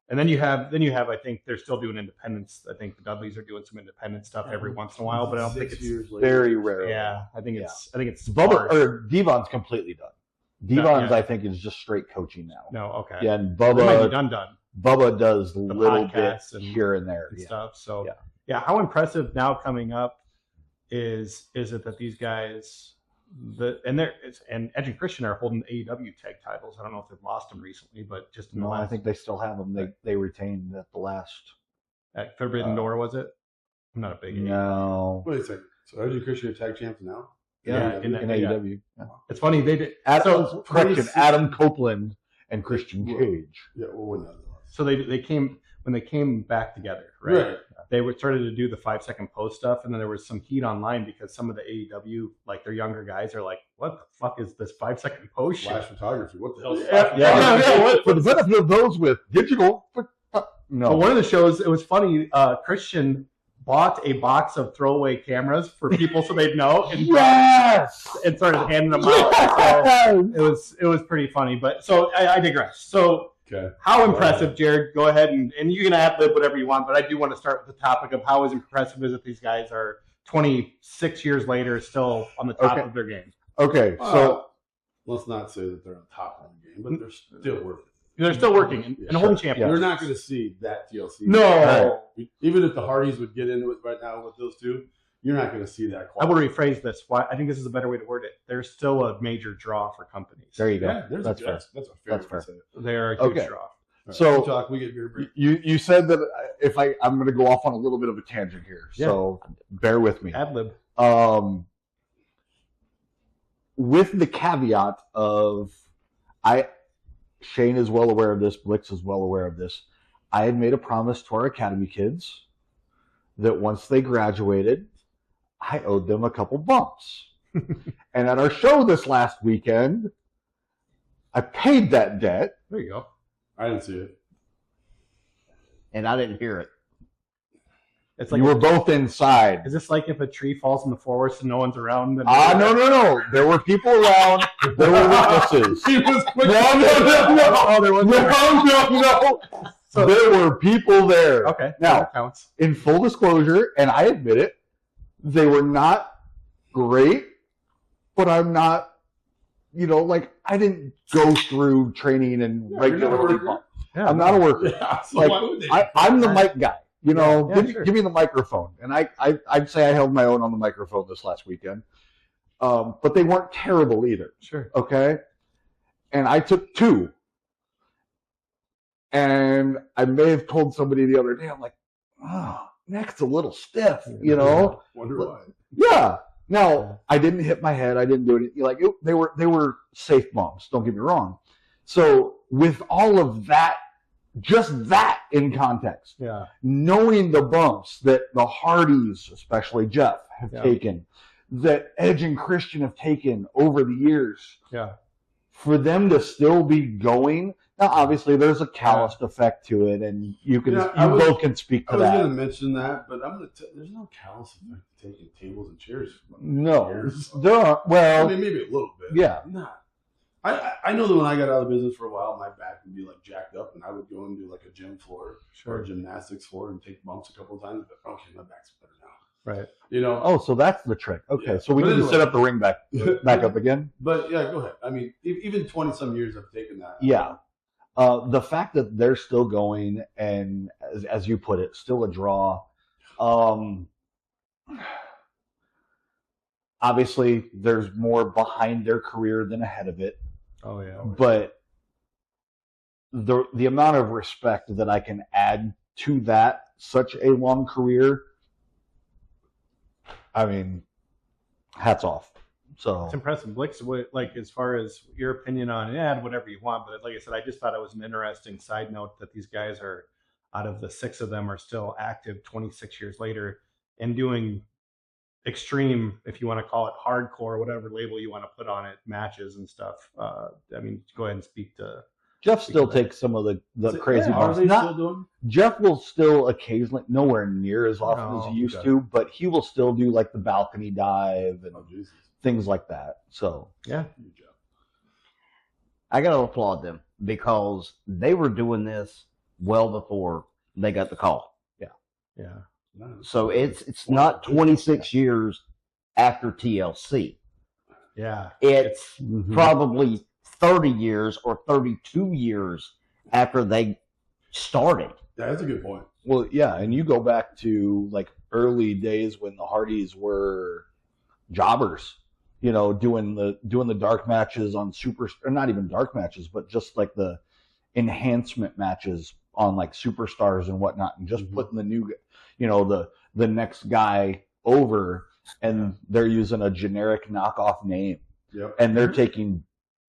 and then you have, I think they're still doing independents. I think the Dudleys are doing some independent stuff every once in a while, but I don't think 6 it's, years later. Very rare. yeah, I think it's Bubba sparse. or Devon's completely done. Devon's, yeah. I think, is just straight coaching now. No, okay. Yeah, and It might be Bubba done does little bits podcasts and- here and there. and Yeah. stuff. So Yeah. yeah, how impressive now coming up is it that these guys and Edge and Christian are holding AEW tag titles. I don't know if they've lost them recently, but just in the No, I last think they still have them. They retained at the last. at Forbidden Door, was it? I'm not a big No. Wait a second. So Eddie Christian are tag champs now? Yeah, in in that- yeah. AEW. Yeah. It's funny they did. Adam, correction, 26 Adam Copeland and Christian Cage. Yeah, we'll win that. So they came when they came back together, right? Right. They were started to do the 5-second post stuff, and then there was some heat online because some of the AEW, like their younger guys, are like, "What the fuck is this 5-second post shit?" Flash photography. What the hell is Yeah, flash yeah, photography? For the benefit of those with digital, no. But one of the shows, it was funny. Christian bought a box of throwaway cameras for people so they'd know, and, Yes. and started handing them out. So it was pretty funny. But so I digress. So Okay. how impressive, Jared? Go ahead and you can ad lib whatever you want. But I do want to start with the topic of how impressive is it these guys are 26 years later still on the top Okay. of their game. Okay, so let's not say that they're on top of the game, but they're still worth it. They're still working and holding champions. You're not going to see that TLC. No. Even if the Hardys would get into it right now with those two, you're not going to see that I quality. will rephrase this. Why I think this is a better way to word it. They're still a major draw for companies. there you go. Yeah, That's fair. That's a fair That's way fair. to say it. They're a huge Okay. draw. All right, So- we talk, we get beer break. You said that if I'm going to go off on a little bit of a tangent here, so bear with me. Ad lib. With the caveat of Shane is well aware of this, Blixx is well aware of this. I had made a promise to our Academy kids that once they graduated, I owed them a couple bumps. And at our show this last weekend, I paid that debt. There you go. I didn't see it. And I didn't hear it. It's like You were both inside. is this like if a tree falls in the forest and no one's around? Then No. There were people around. There were witnesses. He was quick. No. Oh, there was. No. there were people there. Okay, Now, that counts. in full disclosure, and I admit it, they were not great, but I'm not, I didn't go through training and regularly. Yeah, I'm not a worker. Yeah, so Like, why would they? I'm the mic guy. Sure. Give me the microphone. And I'd say I held my own on the microphone this last weekend. But they weren't terrible either. Sure. Okay. And I took 2. And I may have told somebody the other day, I'm like, oh, neck's a little stiff, Wonder why. Yeah. Now, I didn't hit my head. I didn't do anything. They were safe bumps. Don't get me wrong. So with all of that, just that in context, Yeah. knowing the bumps that the Hardys, especially Jeff, have taken, that Edge and Christian have taken over the years, for them to still be going. Now, obviously, there's a calloused effect to it, and you both can speak to I was that. going to mention that, but I'm going to there's no callous effect to taking tables and chairs. No, years. there are. Well, I mean, maybe a little bit. Yeah. Not. I know that when I got out of the business for a while, my back would be like jacked up, and I would go and do like a gym floor or a gymnastics floor and take bumps a couple of times. But okay, my back's better now. Right. Oh, so that's the trick. Okay, Yeah. so we But need to anyway. set up the ring back up again. But yeah, go ahead. I mean, even 20-some years I've taken that. Yeah. The fact that they're still going and, as you put it, still a draw. Obviously, there's more behind their career than ahead of it. Oh yeah. But the amount of respect that I can add to that, such a long career, I mean, hats off. So It's impressive. Blixx, like, as far as your opinion on it, add whatever you want. But like I said, I just thought it was an interesting side note that these guys are, out of the 6 of them, are still active 26 years later and doing extreme, if you want to call it hardcore, whatever label you want to put on it, matches and stuff. I mean, go ahead and speak to. Jeff still takes some of the crazy Are bumps. they still doing? Jeff will still occasionally, nowhere near as often as No, he used okay. to, but he will still do like the balcony dive and Oh, Jesus. things like that. So Yeah. Good job. I got to applaud them because they were doing this well before they got the call. Yeah. So it's not 26 years after TLC. Yeah. It's Mhm. probably 30 years or 32 years after they started. Yeah, that's a good point. Well, yeah, and you go back to like early days when the Hardys were jobbers, doing the dark matches on or not even dark matches, but just like the enhancement matches on like superstars and whatnot, and just putting the new, the next guy over, and they're using a generic knockoff name, Yep. and they're taking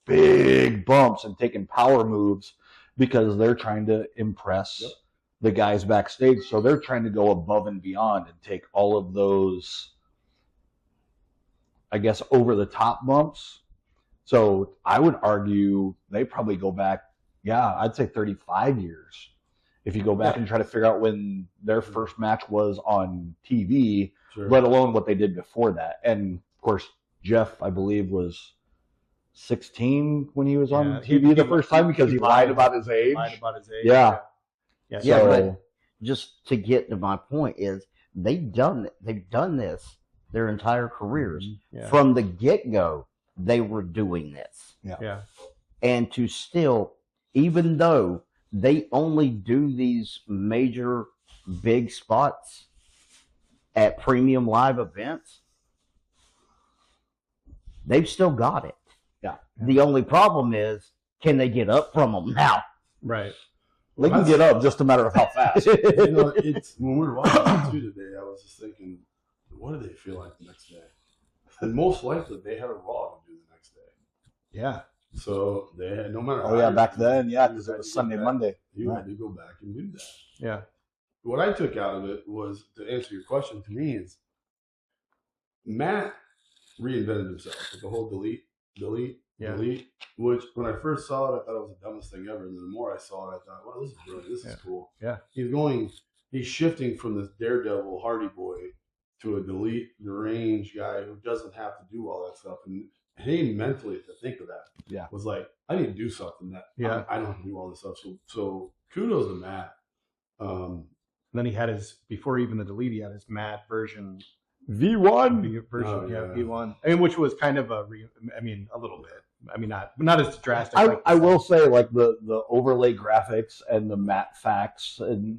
big bumps and taking power moves because they're trying to impress the guys backstage. So they're trying to go above and beyond and take all of those, I guess, over the top bumps. So I would argue they probably go back, I'd say 35 years. If you go back and try to figure out when their first match was on TV, Sure. let alone what they did before that. And of course, Jeff, I believe, was 16 when he was on Yeah, TV the first time because he lied about his age. Lied about his age. Yeah. Yeah. Yeah, So- but just to get to my point is they've done this their entire careers. Yeah. From the get-go, they were doing this. Yeah. And to still, even though they only do these major big spots at premium live events, they've still got it. Yeah. The only problem is, can they get up from them now? Right. They can get up, just a matter of how fast. It's when we were watching it too today, I was just thinking, what do they feel like the next day? And most likely they had a Raw to do the next day. Yeah. So they had, no matter Oh, yeah, back then, because it was Sunday, Monday. you had to go back and do that. Yeah. What I took out of it was, to answer your question to me, is Matt reinvented himself with the whole delete, which when I first saw it, I thought it was the dumbest thing ever. And then the more I saw it, I thought, wow, this is brilliant. This is cool. Yeah. He's shifting from this daredevil Hardy Boy to a delete, deranged guy who doesn't have to do all that stuff. And And even mentally to think of that, was like, I need to do something that I don't have to do all this stuff. So kudos to Matt. Then he had before even the delete, he had his Matt version. V1 V1. I mean, which was kind of a little bit. I mean, not as drastic. I will say, like the overlay graphics and the matte facts, and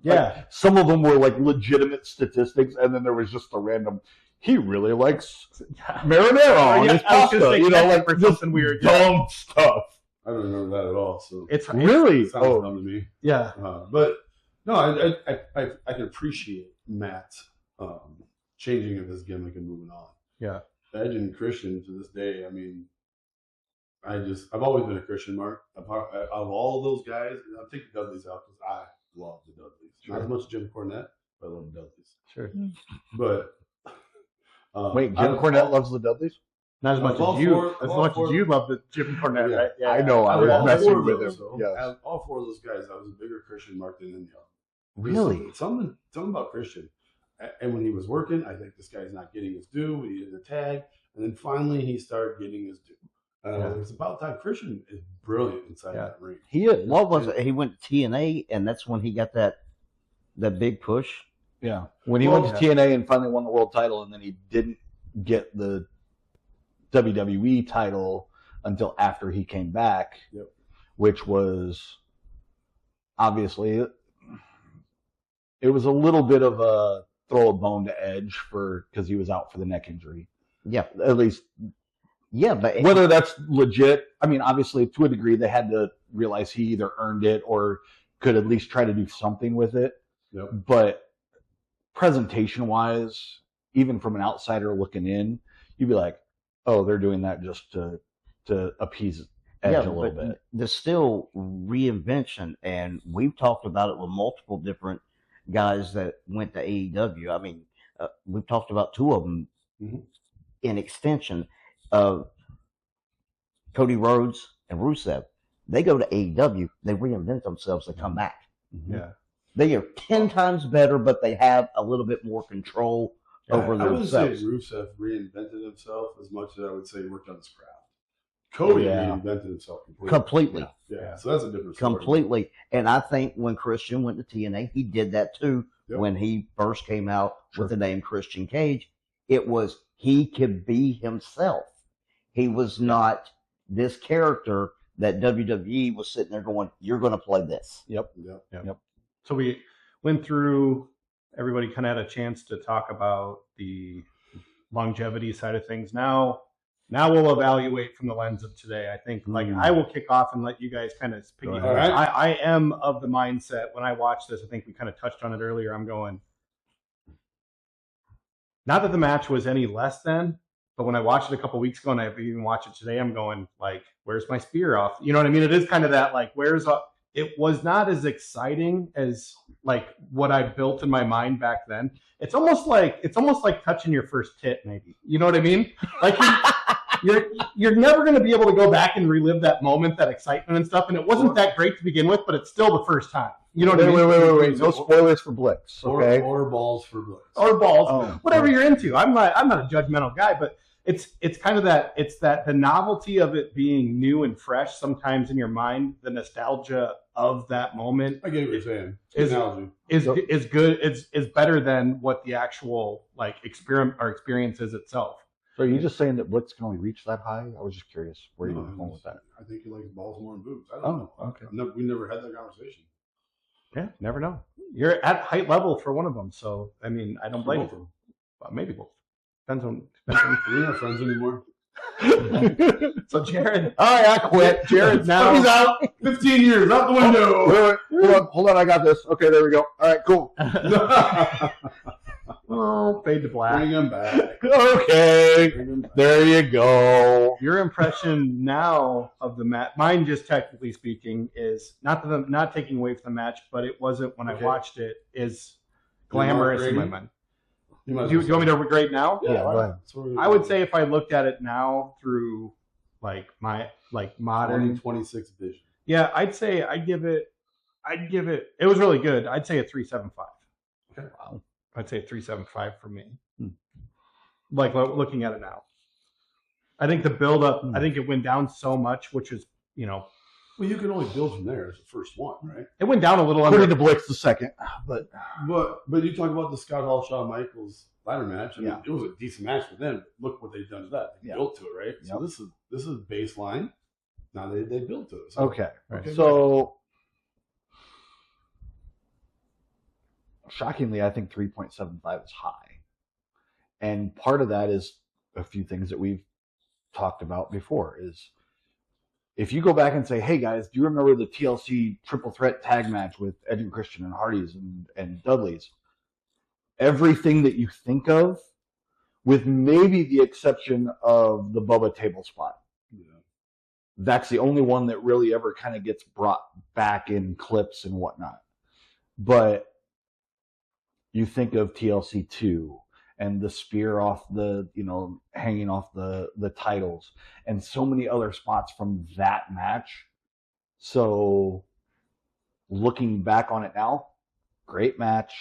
like, some of them were like legitimate statistics, and then there was just the random. He really likes marinara on his pasta, like for something weird, dumb stuff. I don't remember that at all. So it's really sounds dumb to me. Yeah, but no, I can appreciate Matt changing of his gimmick and moving on. Yeah, Edge and Christian to this day. I mean, I've always been a Christian, Mark. Of all of those guys, I'll take the Dudleys out because I love the Dudleys. Sure. Not as much as Jim Cornette, but I love the Dudleys. Sure. But wait, Jim Cornette loves the Dudleys? Not as much as you. As much as you love the Jim Cornette, right? Yeah, I know. I was messing with him. Yeah. All four of those guys, I was a bigger Christian Mark than any of them. Really? Something about Christian. And when he was working, I think this guy's not getting his due. He did a tag, and then finally he started getting his due. It's about time. Christian is brilliant inside that ring. He is. What was it? He went to TNA, and that's when he got that big push. Yeah, when he went to TNA and finally won the world title, and then he didn't get the WWE title until after he came back, which was obviously it was a little bit of a throw a bone to Edge because he was out for the neck injury. Yeah, at least. Yeah, but whether that's legit, I mean, obviously to a degree they had to realize he either earned it or could at least try to do something with it. Yep. But presentation-wise, even from an outsider looking in, you'd be like, "Oh, they're doing that just to appease Edge a little bit." There's still reinvention, and we've talked about it with multiple different guys that went to AEW. I mean, we've talked about two of them in extension of Cody Rhodes and Rusev. They go to AEW, they reinvent themselves, they come back. Yeah. They are 10 times better, but they have a little bit more control over themselves. I wouldn't say Rusev reinvented himself as much as I would say he worked on his craft. Cody reinvented himself completely. Yeah, so that's a different story. Completely. And I think when Christian went to TNA, he did that too. When he first came out with the name Christian Cage. It was he could be himself. He was not this character that WWE was sitting there going, "You're going to play this." Yep. So we went through. Everybody kind of had a chance to talk about the longevity side of things. Now we'll evaluate from the lens of today. I think, I will kick off and let you guys kind of piggyback. Right. I am of the mindset when I watch this. I think we kind of touched on it earlier. I'm going. Not that the match was any less than. But when I watched it a couple weeks ago, and I've even watched it today, I'm going like, "Where's my spear off?" You know what I mean? It is kind of that like, it was not as exciting as like what I built in my mind back then. It's almost like touching your first tit, maybe. You know what I mean? Like you're never going to be able to go back and relive that moment, that excitement and stuff. And it wasn't that great to begin with, but it's still the first time. You know what I mean? Wait. No spoilers for Blixx. Okay. Or balls for Blixx. Or balls. Whatever you're into. I'm not a judgmental guy, but it's kind of that. It's that the novelty of it being new and fresh. Sometimes in your mind, the nostalgia of that moment. I get what you're saying. Is good. Is better than what the actual like experience is itself. So are you just saying that Blixx can only reach that high? I was just curious where you were going with that. I think he likes balls more than boobs. I don't know. Okay. We never had that conversation. Yeah, never know. You're at height level for one of them, so I mean, I don't blame you. Maybe both. Depends on. We're not friends anymore. So Jared, I quit. Jared's now. He's out. 15 years out the window. Wait, hold on. I got this. Okay, there we go. All right, cool. Oh, fade to black. Bring him back. Okay, there you go. Your impression now of the match, mine just technically speaking, is not taking away from the match, but it wasn't when I watched it, is glamorous in my mind. Do you want me to grade now? Yeah, go ahead. I would say if I looked at it now through like my modern 2026 vision. Yeah, I'd give it. It was really good. I'd say a 3.75. Okay. Wow. I'd say a 3.75 for me. Like looking at it now. I think the build up. I think it went down so much, which is Well, you can only build from there as the first one, right? it went down a little. According to Blixx, the second, but But you talk about the Scott Hall Shawn Michaels ladder match. I mean, Yeah. it was a decent match for them. Look what they've done to that. They Yeah. built to it, right? So Yep. this is baseline. Now they built to it. So, okay. Okay. So shockingly, I think 3.75 is high, and part of that is a few things that we've talked about before. Is if you go back and say, "Hey guys, do you remember the TLC triple threat tag match with Edge and Christian and Hardy's and Dudley's?" Everything that you think of, with maybe the exception of the Bubba table spot, yeah. that's the only one that really ever kind of gets brought back in clips and whatnot. But you think of TLC 2 and the spear off the, hanging off the titles and so many other spots from that match. So looking back on it now, great match.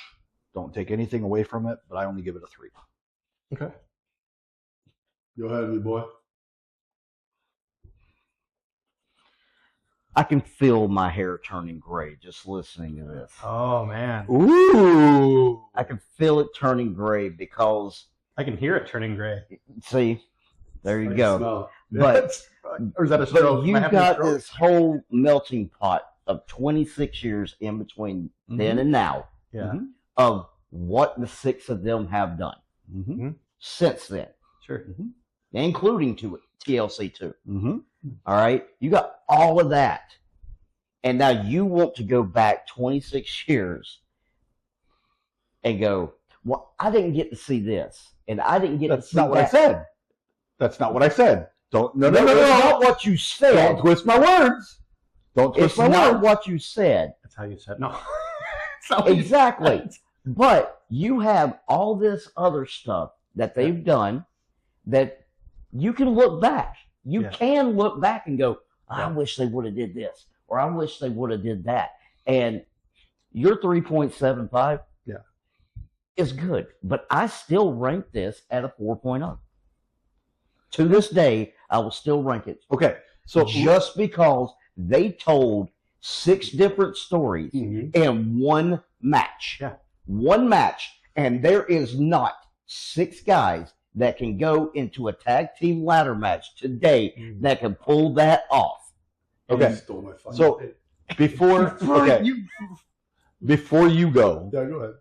Don't take anything away from it, but I only give it a 3. Okay. Go ahead, me boy. I can feel my hair turning gray just listening to this. Oh man, Ooh. I can feel it turning gray because, I can hear it turning gray. see, there you I go. smell it. But Or is that a stroke? But Am I you've having a got stroke? this whole melting pot of 26 years in between then and now Yeah. of what the 6 of them have done Mm-hmm. since then, Sure. including to TLC 2. Mm-hmm. All right? You got all of that. And now you want to go back 26 years and go, well, I didn't get to see this. And I didn't get to That's see not what I that. said. That's not what I said. Don't no no no It's no. not what you said. Don't twist my words. Don't twist It's my not words. what you said. That's how you said no. That's not what you Exactly. said. But you have all this other stuff that they've done that you can look back. You Yeah. can look back and go, I Yeah. wish they would have did this, or I wish they would have did that. And your 3.75 is good, but I still rank this at a 4.0. To this day, I will still rank it Okay, so just because they told 6 different stories in one match. Yeah. One match. And there is not 6 guys that can go into a tag team ladder match today that can pull that off. Okay. You stole my fucking So- pick. before okay, before you go, Yeah, go ahead.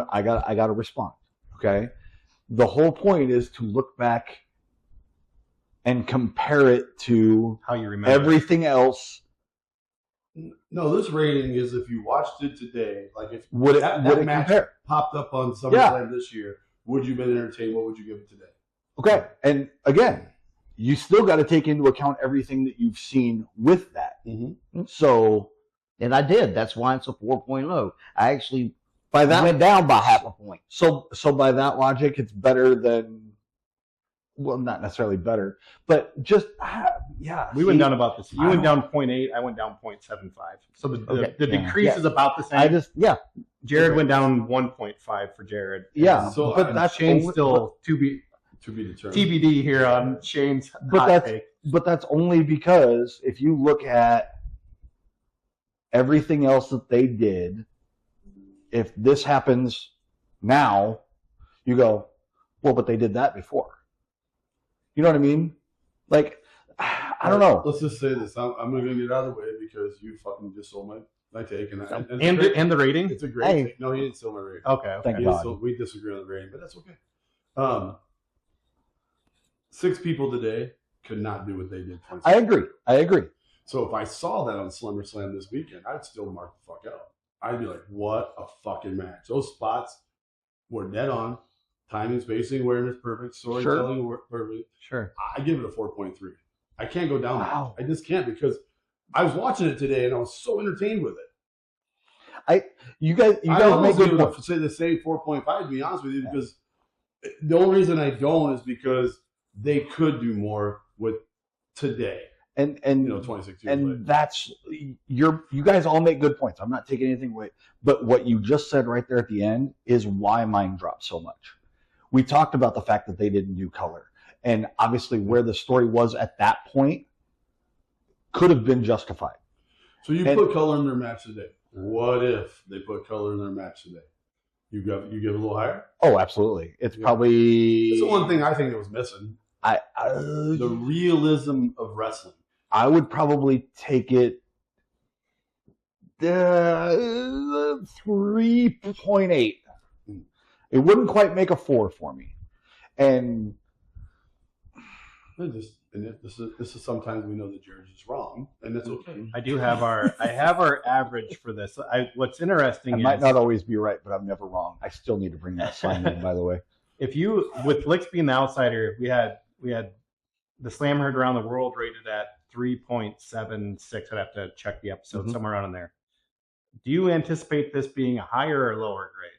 I got to respond. Okay, the whole point is to look back and compare it to How you remember everything else. No, this rating is if you watched it today, like if Would it that would it match compare? popped up on SummerSlam this year, would you have been entertained? What would you give it today? Okay, and again, you still got to take into account everything that you've seen with that. So And I did. That's why it's a 4.0. I actually by that went down by half a point. So by that logic, it's better than, well, not necessarily better, but just yeah. We went down about this. You went down 0.8. I went down 0.75. So the Okay. decrease Yeah. is about the same. I just Jared went down 1.5 for Jared. yeah. So but I- that's Shane's only, still to be To be determined. TBD here on Shane's But hot that's- take. but that's only because if you look at everything else that they did, if this happens now, you go, well, but they did that before. You know what I mean? Like, I don't know. Let's just say this. I'm going to get out of the way because you fucking just stole my take. And it's And great. the rating? It's a great Hey. take. No, he didn't steal my rating. Okay. Thank He God. didn't steal- we disagree on the rating, but that's okay. 6 people today could not do what they did. 26 I agree. So if I saw that on Summerslam this weekend, I'd still mark the fuck out. I'd be like, what a fucking match. Those spots were dead on. Timing, spacing, awareness, perfect. Storytelling, perfect. Sure. I give it a 4.3. I can't go down. Wow. I just can't because I was watching it today and I was so entertained with it. You guys I make almost good give it points. to say the same 4.5 to be honest with you because the only reason I don't is because they could do more with today. And 26 years later. and that's you guys all make good points. I'm not taking anything away. But what you just said right there at the end is why mine dropped so much. We talked about the fact that they didn't do color. And obviously where the story was at that point could have been justified. So you put color in their match today. What if they put color in their match today? You give it a little higher? Oh, absolutely. It's probably... It's the one thing I think that was missing. The realism of wrestling. I would probably take it 3.8. It wouldn't quite make a 4 for me. And this is sometimes we know the judge is wrong, and it's okay. I have our average for this. What's interesting I might not always be right, but I'm never wrong. I still need to bring that sign in, by the way. If you, with Blixx being the outsider, we had the Slam Heard Around the World rated at 3.76. I'd have to check the episode, somewhere around in there. Do you anticipate this being a higher or lower grade?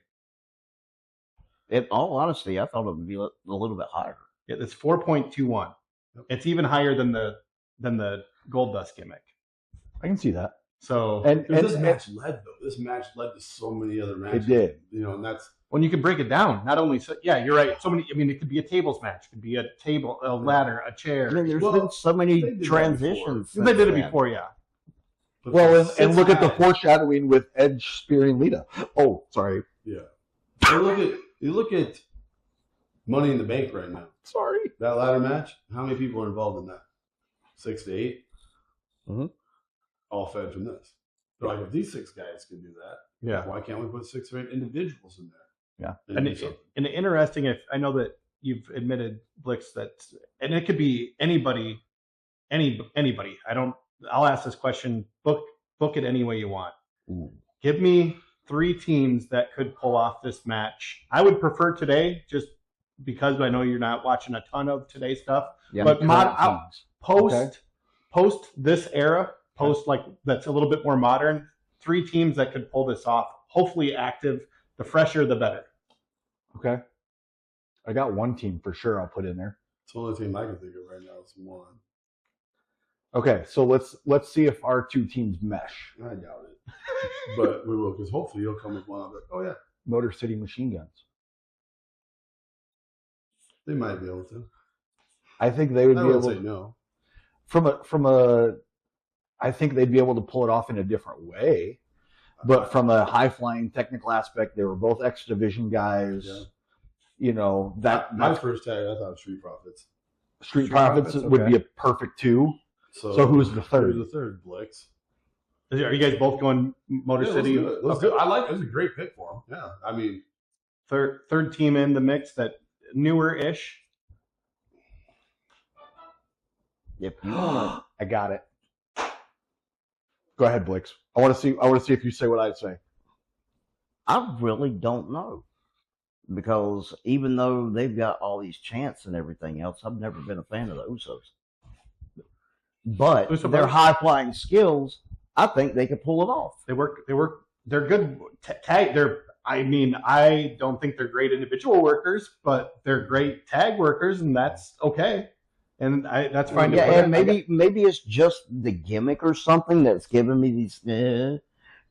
In all honesty, I thought it would be a little bit higher. Yeah, it's 4.21. It's even higher than the Gold Dust gimmick. I can see that. So and this match led to so many other matches. It did. And that's when you can break it down. Not only you're right. So many. I mean, it could be a tables match. It could be a table, a ladder, a chair. I mean, there's been so many transitions. They did it before, yeah. Well, and look at the foreshadowing with Edge spearing Lita. Oh, sorry. Yeah. You look at Money in the Bank right now. Sorry. That ladder match, how many people are involved in that? 6 to 8? Mm-hmm. All fed from this. They're like, if these 6 guys can do that, why can't we put 6 or 8 individuals in there? Yeah. And interesting, if I know that you've admitted, Blixx, that, and it could be anybody. I'll ask this question, book it any way you want. Ooh. Give me 3 teams that could pull off this match. I would prefer today, just because I know you're not watching a ton of today's stuff. Yeah, but post this era, like that's a little bit more modern, 3 teams that could pull this off. Hopefully active. The fresher, the better. Okay. I got one team for sure I'll put in there. It's the only team I can think of right now is one. Okay, so let's see if our 2 teams mesh. I doubt it. But we will, because hopefully you'll come with one of it. Oh, yeah. Motor City Machine Guns. They might be able to. I think they would I be able say to. No. I think they'd be able to pull it off in a different way. But from a high-flying technical aspect, they were both X Division guys. Yeah. You know, my first tag, I thought Street Profits. Street Profits would be a perfect 2. So who's the third? Who's the third? Blixx. Are you guys both going Motor City? Let's do it. I like it. It was a great pick for him. Yeah. I mean, third team in the mix that newer-ish. If you want I got it. Go ahead, Blixx. I want to see if you say what I'd say. I really don't know. Because even though they've got all these chants and everything else, I've never been a fan of the Usos. But their high-flying skills, I think they could pull it off. They're good tag. I don't think they're great individual workers, but they're great tag workers, and that's okay. And that's fine. Yeah, and maybe it's just the gimmick or something that's giving me these.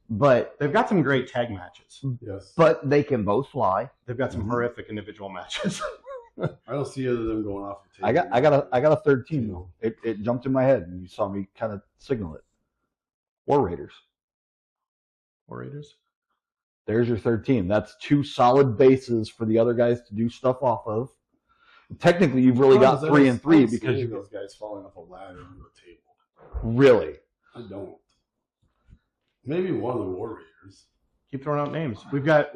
But they've got some great tag matches. Yes. But they can both fly. They've got some horrific individual matches. I don't see other than them going off the table. I got a third team though. It jumped in my head and you saw me kind of signal it. War Raiders. War Raiders. There's your third team. That's 2 solid bases for the other guys to do stuff off of. Technically, you've really got 3 and 3 because you those guys falling off a ladder onto a table. Really? I don't. Maybe one of the War Raiders. Keep throwing out names. We've got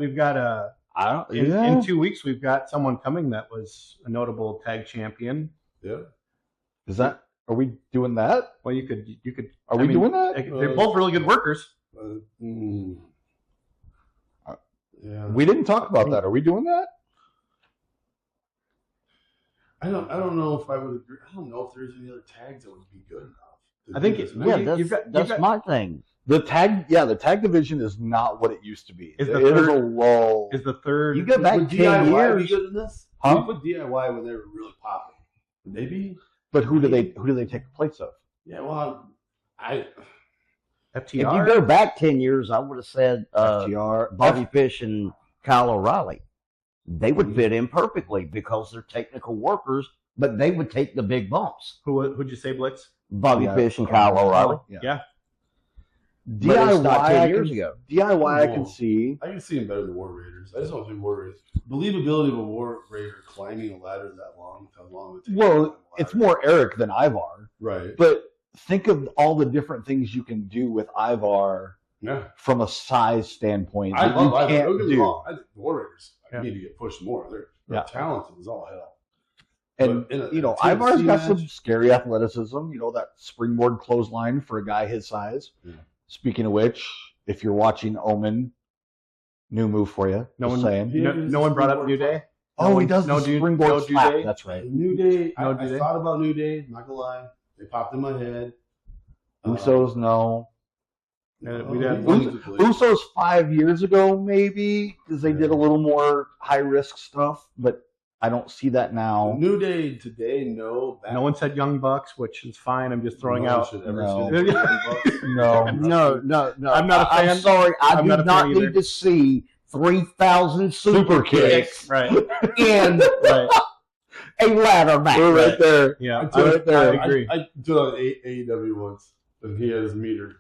in 2 weeks we've got someone coming that was a notable tag champion. Yeah. Are we doing that? Well, you could. Are we doing that? They're both really good workers. Yeah. We didn't talk about that. Are we doing that? I don't know if I would agree. I don't know if there's any other tags that would be good enough. I think that's my thing. The tag division is not what it used to be. It is a lull. Is the third? You go back 10 years. Be good in this? Huh? We put DIY when they were really popping. Maybe. But who do they take the place of? Yeah, well, FTR. If you go back 10 years, I would have said FTR, Bobby Fish and Kyle O'Reilly. They would fit in perfectly because they're technical workers but they would take the big bumps. Who'd you say, Blixx? Bobby Yeah. Fish and Kyle O'Reilly. Yeah. But it's not 10 I years can, ago. DIY I can see. I can see him better than War Raiders. I just don't think War Raiders. Believability of a War Raider climbing a ladder that long, how long it takes. Well, it's more Eric than Ivar. Right. But think of all the different things you can do with Ivar Yeah. from a size standpoint I that love you Ivar. can't Don't get me do. wrong. I think the War Raiders Yeah. need to get pushed more. They're Yeah. talented as all hell. And, But in a Ivar's TLC got some match- scary athleticism. That springboard clothesline for a guy his size. Yeah. Speaking of which, if you're watching Omen, new move for you. No Just one- saying. No one brought up New Day? Oh, he does no the New- springboard no New slap. Day? That's right. New Day. No, I do they? thought about New Day. Not gonna lie, they popped in my head. Usos, no. We'd have Usos 5 years ago, maybe, because they did a little more high risk stuff, but I don't see that now. New Day today, no. Back- No one said Young Bucks, which is fine. I'm just throwing No one out. should ever No. say that. No. No. I'm not a fan. I'm sorry. I'm do not a not fan need either. to see 3,000 super kicks Right. in Right. a ladder match. We're right there. Yeah. I took- Right there. I agree. I did on AEW once, and he had his meter.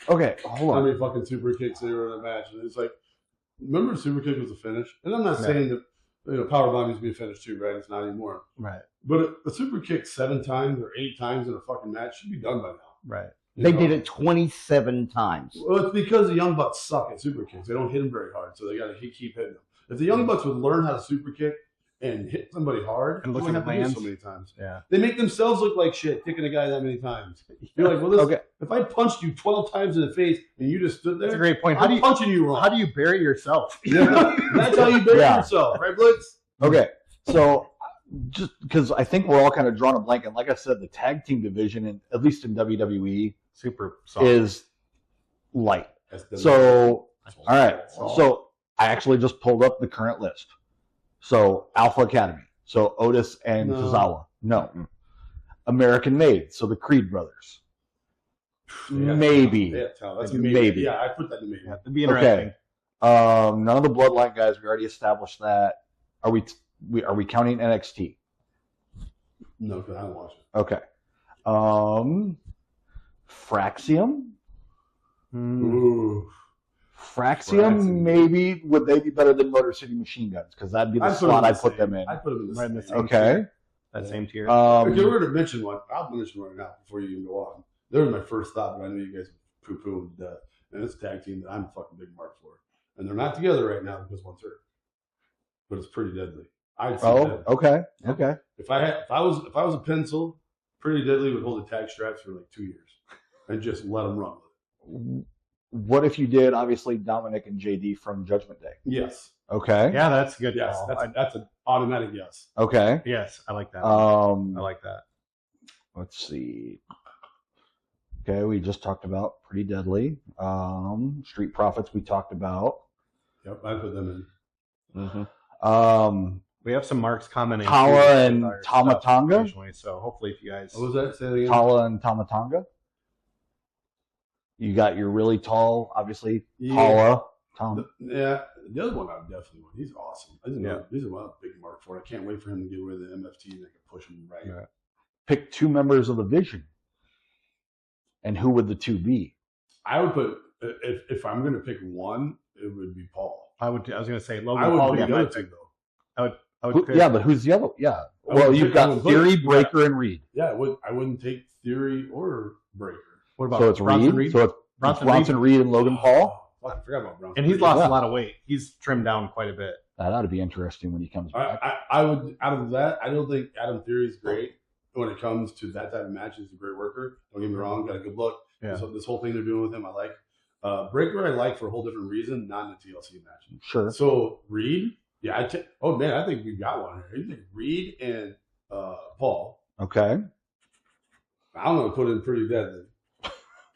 Okay, hold How on. many fucking super kicks they were in a match? And it's like, remember super kick was a finish? And I'm not saying that power bomb needs to be a finish too, right? It's not anymore. Right. But a super kick 7 times or 8 times in a fucking match should be done by now. Right. You They know? did it 27 times. Well, it's because the Young Bucks suck at super kicks. They don't hit them very hard, so they got to keep hitting them. If the Young Bucks would learn how to super kick and hit somebody hard, And look they wouldn't at have to do lands. so many times. Yeah. They make themselves look like shit, kicking a guy that many times. You're like, well, this, Okay. if I punched you 12 times in the face and you just stood there, That's a great point. I'm punching you wrong. How do you bury yourself? Yeah, that's how you bury Yeah. yourself, right, Blixx? Okay, so just because I think we're all kind of drawing a blank, and like I said, the tag team division, at least in WWE, Super soft. is light. That's the- So, all right. So I actually just pulled up the current list. So Alpha Academy. So Otis and No. Tozawa. No. American Made. So the Creed brothers. Yeah. Maybe. Yeah, that's Maybe. maybe. Yeah, I put that in maybe. Yeah, it'd be interesting. Okay. None of the Bloodline guys. We already established that. Are we counting NXT? No, because I don't watch it. Okay. Fraxium. Ooh. Fraxium, Fraxium. maybe. Would they be better than Motor City Machine Guns? Because that'd be the slot I'd put them in. I put them in the Right in the same. same Okay. tier. That same tier. Okay, we're going to mention one. I'll mention one right now before you even go on. They were my first thought, but I know you guys poo-poo them to death. And it's a tag team that I'm a fucking big mark for. And they're not together right now because one's hurt. But it's pretty deadly. I'd say Oh, that. okay. Okay. If I was a pencil, Pretty Deadly would hold the tag straps for like 2 years and just let them run with it. What if you did, obviously, Dominic and JD from Judgment Day? Yes. Okay. yeah, that's a good. Yes. call. That's an automatic yes. Okay. Yes, I like that. I like that. Let's see. Okay, we just talked about Pretty Deadly. Street Profits we talked about. Yep, I put them in. We have some marks commenting. Tala too, and with our stuff Tamatanga? occasionally, So hopefully, if you guys. What was that? Say that again. Tala and Tamatanga. You got your really tall, obviously, Yeah. Tala. Tom. Yeah, the other one I would definitely want. He's awesome. He's Yeah. a big mark for it. I can't wait for him to get rid of the MFT and they can push him right. Yeah. Pick 2 members of the Vision. And who would the 2 be? I would put if I'm going to pick one, it would be Paul. I was going to say Logan I would Paul. pick Yeah, the my other pick. two though. I would pick, Yeah, but who's the other? Yeah. I Well, would you've pick- I got would put- Theory, you got- Breaker, and Reed. Yeah, I wouldn't take Theory or Breaker. What about So it's Bronson Reed. So it's Bronson Reed and Logan Paul. Oh, fuck, I forgot about Bronson. And he's Reed. lost Yeah. a lot of weight. He's trimmed down quite a bit. That ought to be interesting when he comes back. I would out of that. I don't think Adam Theory is great when it comes to that type of match. He's a great worker. Don't get me wrong. Got a good look. Yeah. So this whole thing they're doing with him, I like. Breaker, I like for a whole different reason, not in a TLC match. Sure. So Reed, yeah, oh man, I think we've got one here. You think Reed and Paul? Okay. I don't know, put in Pretty Deadly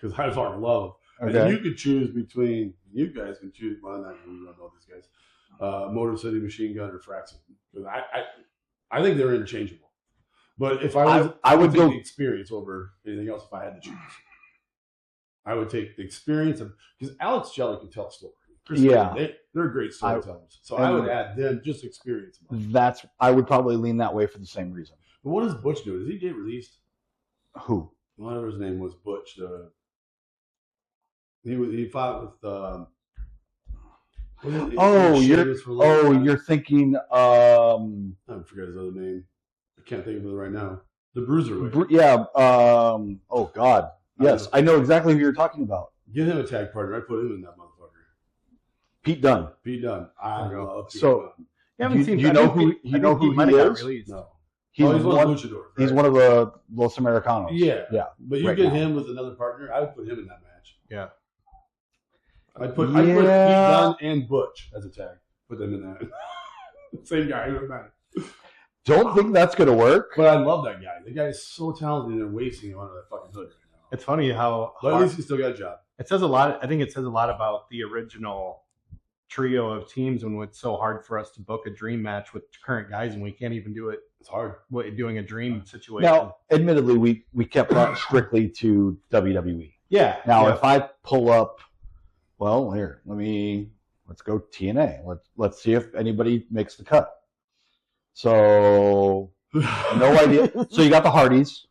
because I fucking love. And then Okay. you could choose between. You guys can choose. Well, not you don't know these guys. Motor City Machine Gun or Fraxon. Because I think they're interchangeable. But if I would would take go- the experience over anything else if I had to choose. I would take the experience of because Alex Shelley can tell a story. Yeah. They're great storytellers. So I would add them, just experience them. I would probably lean that way for the same reason. But what does Butch do? Does he get released? Who? Whatever his name was, Butch. He fought with. You're thinking. I forget his other name. I can't think of it right now. The Bruiserweight. Oh God. Yes, I know exactly who you're talking about. Give him a tag partner. I put him in that motherfucker. Pete Dunne. I love Pete So, Dunne. You know who he is? No. He's one of the luchadors. Right? He's one of the Los Americanos. Yeah. Yeah. But you get him with another partner, I would put him in that match. Yeah. I'd put Pete Dunne and Butch as a tag. Put them in that. Same guy, it doesn't matter. Don't think that's going to work. But I love that guy. The guy is so talented and they're wasting him under that fucking hood right now. It's funny how. But at least he still got a job. It says a lot. I think it says a lot about the original trio of teams when it's so hard for us to book a dream match with current guys and we can't even do it. It's hard. Doing a dream situation. Now, admittedly, we kept that strictly to WWE. Yeah. Now, if I pull up, let's go TNA. Let's see if anybody makes the cut. So, no idea. So you got the Hardys.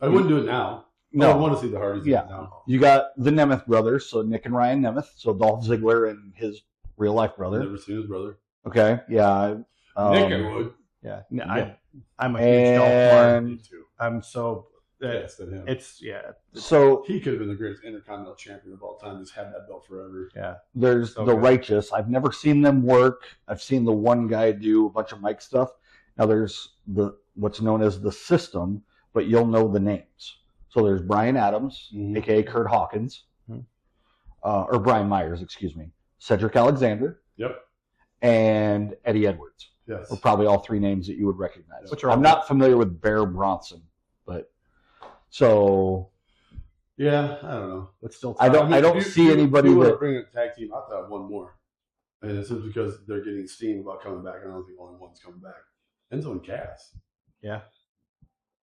I wouldn't do it now. No. I would want to see the Hardys now. You got the Nemeth brothers, so Nick and Ryan Nemeth, so Dolph Ziggler and his real life brother. Never seen his brother. Okay, yeah. Nick, I would. Yeah, I'm a huge Dolph fan. Me too. I'm so. Yes, than him. So he could have been the greatest Intercontinental Champion of all time. Just had that belt forever. Yeah. There's the Righteous. I've never seen them work. I've seen the one guy do a bunch of mic stuff. Now there's what's known as the System, but you'll know the names. So there's Brian Adams, aka Kurt Hawkins, or Brian Myers, excuse me, Cedric Alexander, and Eddie Edwards. Yes, are probably all three names that you would recognize. I'm not familiar with Bear Bronson, but so yeah, I don't know. But still, I don't see anybody that bring a tag team. I thought one more, and it's just because they're getting steam about coming back. I don't think only one's coming back. Enzo and Cass. Yeah.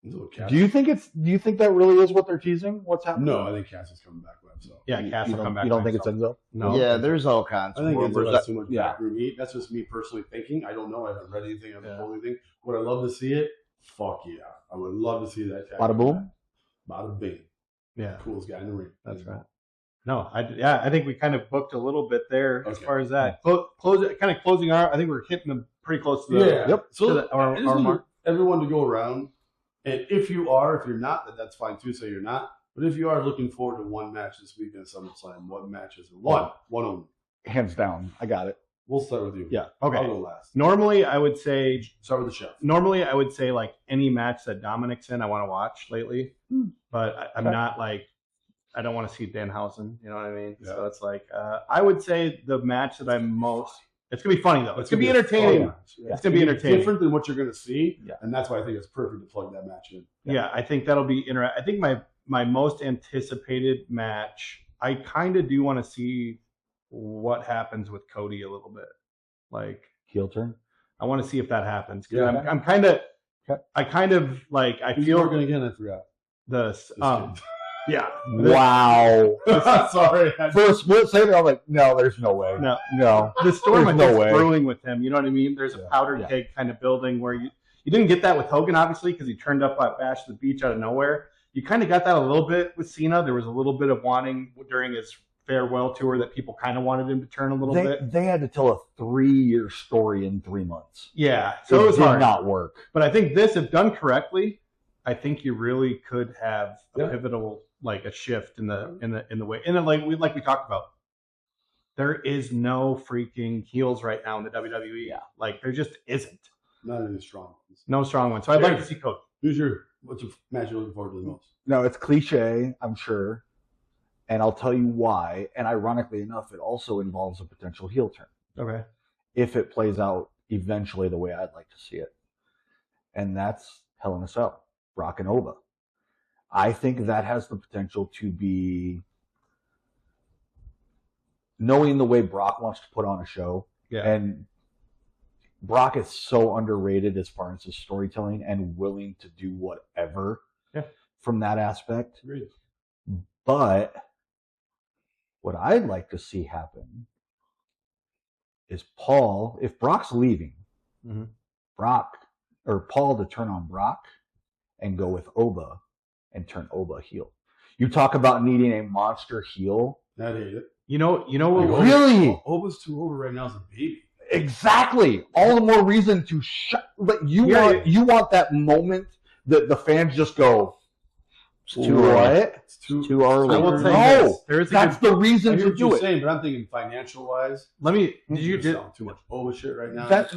Do you think that really is what they're teasing? What's happening? No, I think Cass is coming back by himself. Yeah, Cass will come back. You don't think it's Enzo? No. Yeah, there's all kinds of rumors. I think Enzo has too much Yeah. backroom heat. That's just me personally thinking. I don't know. I haven't read anything. I haven't told anything. Would I love to see it? Fuck yeah. I would love to see that tag. Bada boom? Bada bing. Yeah. Coolest guy in the ring. That's right. No, I think we kind of booked a little bit there as far as that. Closing our, I think we're hitting them pretty close to the, So our mark. Everyone to go around. And if you're not, that's fine too. So you're not. But if you are looking forward to one match this weekend, SummerSlam, what match is it? One only. Hands down, I got it. We'll start with you. Yeah. Okay. I'll go last. Normally, I would say start with the chef. Normally, I would say like any match that Dominic's in, I want to watch lately. But I'm not like I don't want to see Danhausen. You know what I mean? Yeah. So it's like I would say the match that I'm most. It's gonna be funny though. It's gonna be entertaining. It's gonna be entertaining. Different than what you're gonna see, and that's why I think it's perfect to plug that match in. Yeah, I think that'll be interesting. I think my most anticipated match. I kind of do want to see what happens with Cody a little bit, like heel turn. I want to see if that happens. Yeah, I'm kind of. I kind of like. I feel. Working again. I forgot. Yeah. Wow. Sorry. For a split second, I'm like, no, there's no way. No. The storm is no way brewing with him. You know what I mean? There's a powder keg kind of building where you didn't get that with Hogan, obviously, because he turned up at Bash the Beach out of nowhere. You kind of got that a little bit with Cena. There was a little bit of wanting during his farewell tour that people kind of wanted him to turn a little bit. They had to tell a 3-year story in 3 months. Yeah. So it did not work. But I think this, if done correctly, I think you really could have a pivotal, like a shift in the way. And then like we talked about, there is no freaking heels right now in the WWE. Yeah. Like there just isn't. Not any strong ones. No strong ones. So I'd like to see Cody. What's your match you're looking forward to the most? No, it's cliche, I'm sure. And I'll tell you why. And ironically enough, it also involves a potential heel turn. Okay. If it plays out eventually the way I'd like to see it. And that's Hell in a Cell. Brock and Ova. I think that has the potential to be, knowing the way Brock wants to put on a show, and Brock is so underrated as far as his storytelling and willing to do whatever from that aspect. Agreed. But what I'd like to see happen is Paul, if Brock's leaving, Mhm. Paul to turn on Brock and go with Oba and turn Oba heel. You talk about needing a monster heel. I hate it. You know what? Like, Really? Oba's too over right now as a baby. Exactly. All the more reason to shut. But you want that moment that the fans just go, It's too early. what? It's too early. I will say No, this. There is a that's good, the reason I hear to what do you're it. saying, but I'm thinking financial wise. let me. Did you You're just? selling too much Oba shit right now. That,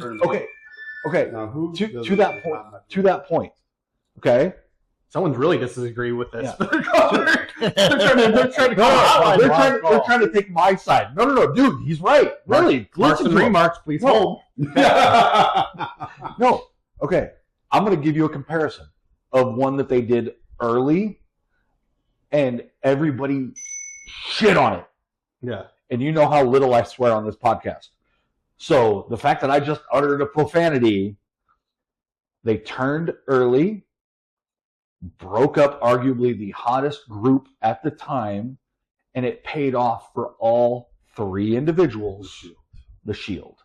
okay. Now, who To doesn't that get point. not- To that point. Okay. Someone's really disagree with this. Yeah. they're trying to No, they're trying to take my side. No, dude, he's right. Really, Marks listen and to him. remarks, please No. hold. No, okay. I'm going to give you a comparison of one that they did early, and everybody shit on it. Yeah. And you know how little I swear on this podcast. So the fact that I just uttered a profanity, they turned early, broke up arguably the hottest group at the time, and it paid off for all three individuals. The Shield.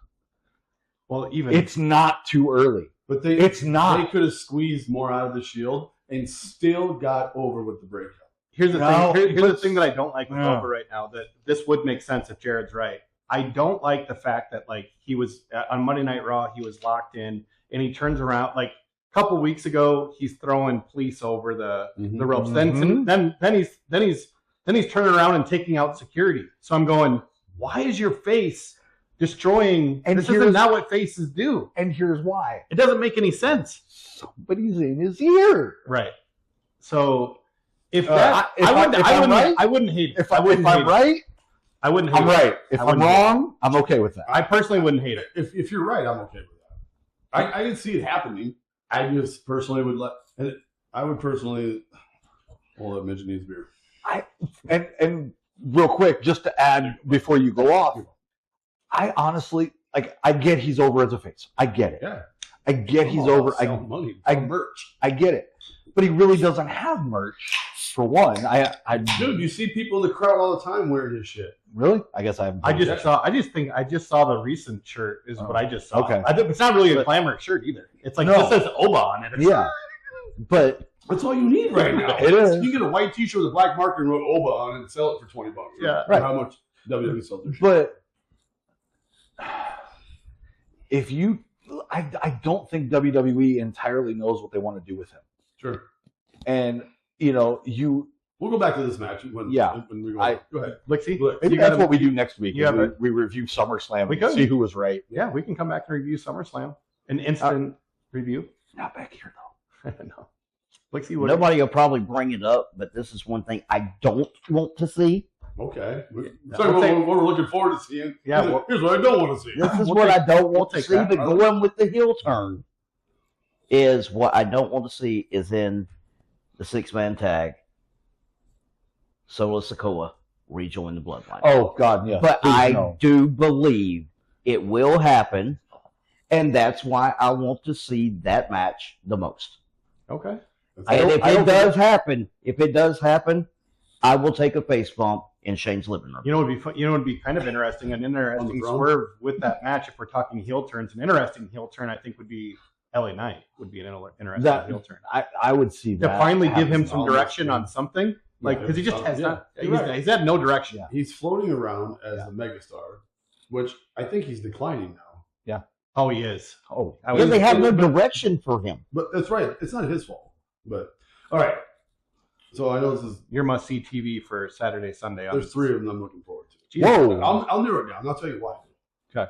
Well, even It's not too early. But It's not. They could have squeezed more out of the Shield and still got over with the breakup. here's the No, thing. Here's the but- thing that I don't like with Yeah. Oba right now. That this would make sense if Jared's right. I don't like the fact that like he was on Monday Night Raw. He was locked in, and he turns around like a couple weeks ago. He's throwing police over the ropes. Mhm. Then he's turning around and taking out security. So I'm going, why is your face destroying? And This here's- isn't not what faces do. And here's why. It doesn't make any sense. Somebody's in his ear. Right. So if Uh, that, if I'm right- I wouldn't hate it. If I wouldn't I'm hate it. right, I wouldn't hate I'm it. right. If I I'm wouldn't hate it. wrong, I'm okay with that. I personally wouldn't hate it. If you're right, I'm okay with that. I can see it happening. I just personally would I would personally let Midget needs beer. And real quick, just to add before you go off, I honestly I get he's over as a face. I get it. Yeah. I get he's over. Sell money. I- Sell merch. I get it. But he really doesn't have merch. For one, I Dude, you see people in the crowd all the time wearing this shit. really. I guess I haven't. I just saw the recent shirt is what I just saw. Okay. I think it's not really a But- glamour shirt either. It's like No. this says Oba on it. Yeah, but That's all you need right now. It is. You get a white T-shirt with a black marker and wrote Oba on it and sell it for $20. Yeah. For Right. How much WWE sells their shit? But if you, I don't think WWE entirely knows what they want to do with him. Sure. And you We'll go back to this match when we go. Go ahead. Blixxy, maybe that's what we do next week. you is have a- we review SummerSlam We and could. see who was right. Yeah, we can come back and review SummerSlam. An instant review. Not back here though. No. Blixxy, what? Nobody will probably bring it up, but this is one thing I don't want to see. Okay. What take- we're looking forward to seeing. Yeah, Here's, well- here's what I don't want to see. This is We'll what take- I don't we'll want to take see, that. but going with the heel turn is what I don't want to see is in the six-man tag. Solo Sikoa rejoin the Bloodline. Oh God, yeah. But Please, I no. do believe it will happen, and that's why I want to see that match the most. Okay. And if it does happen, I will take a face bump in Shane's living room. You know what would be fun, you know what would be kind of interesting, an interesting throne? swerve with that match. If we're talking heel turns, an interesting heel turn I think would be LA Knight would be an interesting That- heel turn. I would see To that finally give him happen. some direction on something, like because he just has not. He's had no direction. Yeah. He's floating around as the megastar, which I think he's declining now. Oh, he is. Oh, I Because was- they have no direction for him. But that's right. It's not his fault. But all right. So I know this is. Your must see TV for Saturday, Sunday. There's three of them I'm looking forward to. Jesus. Whoa. I'll narrow it down. I'll tell you why. Okay.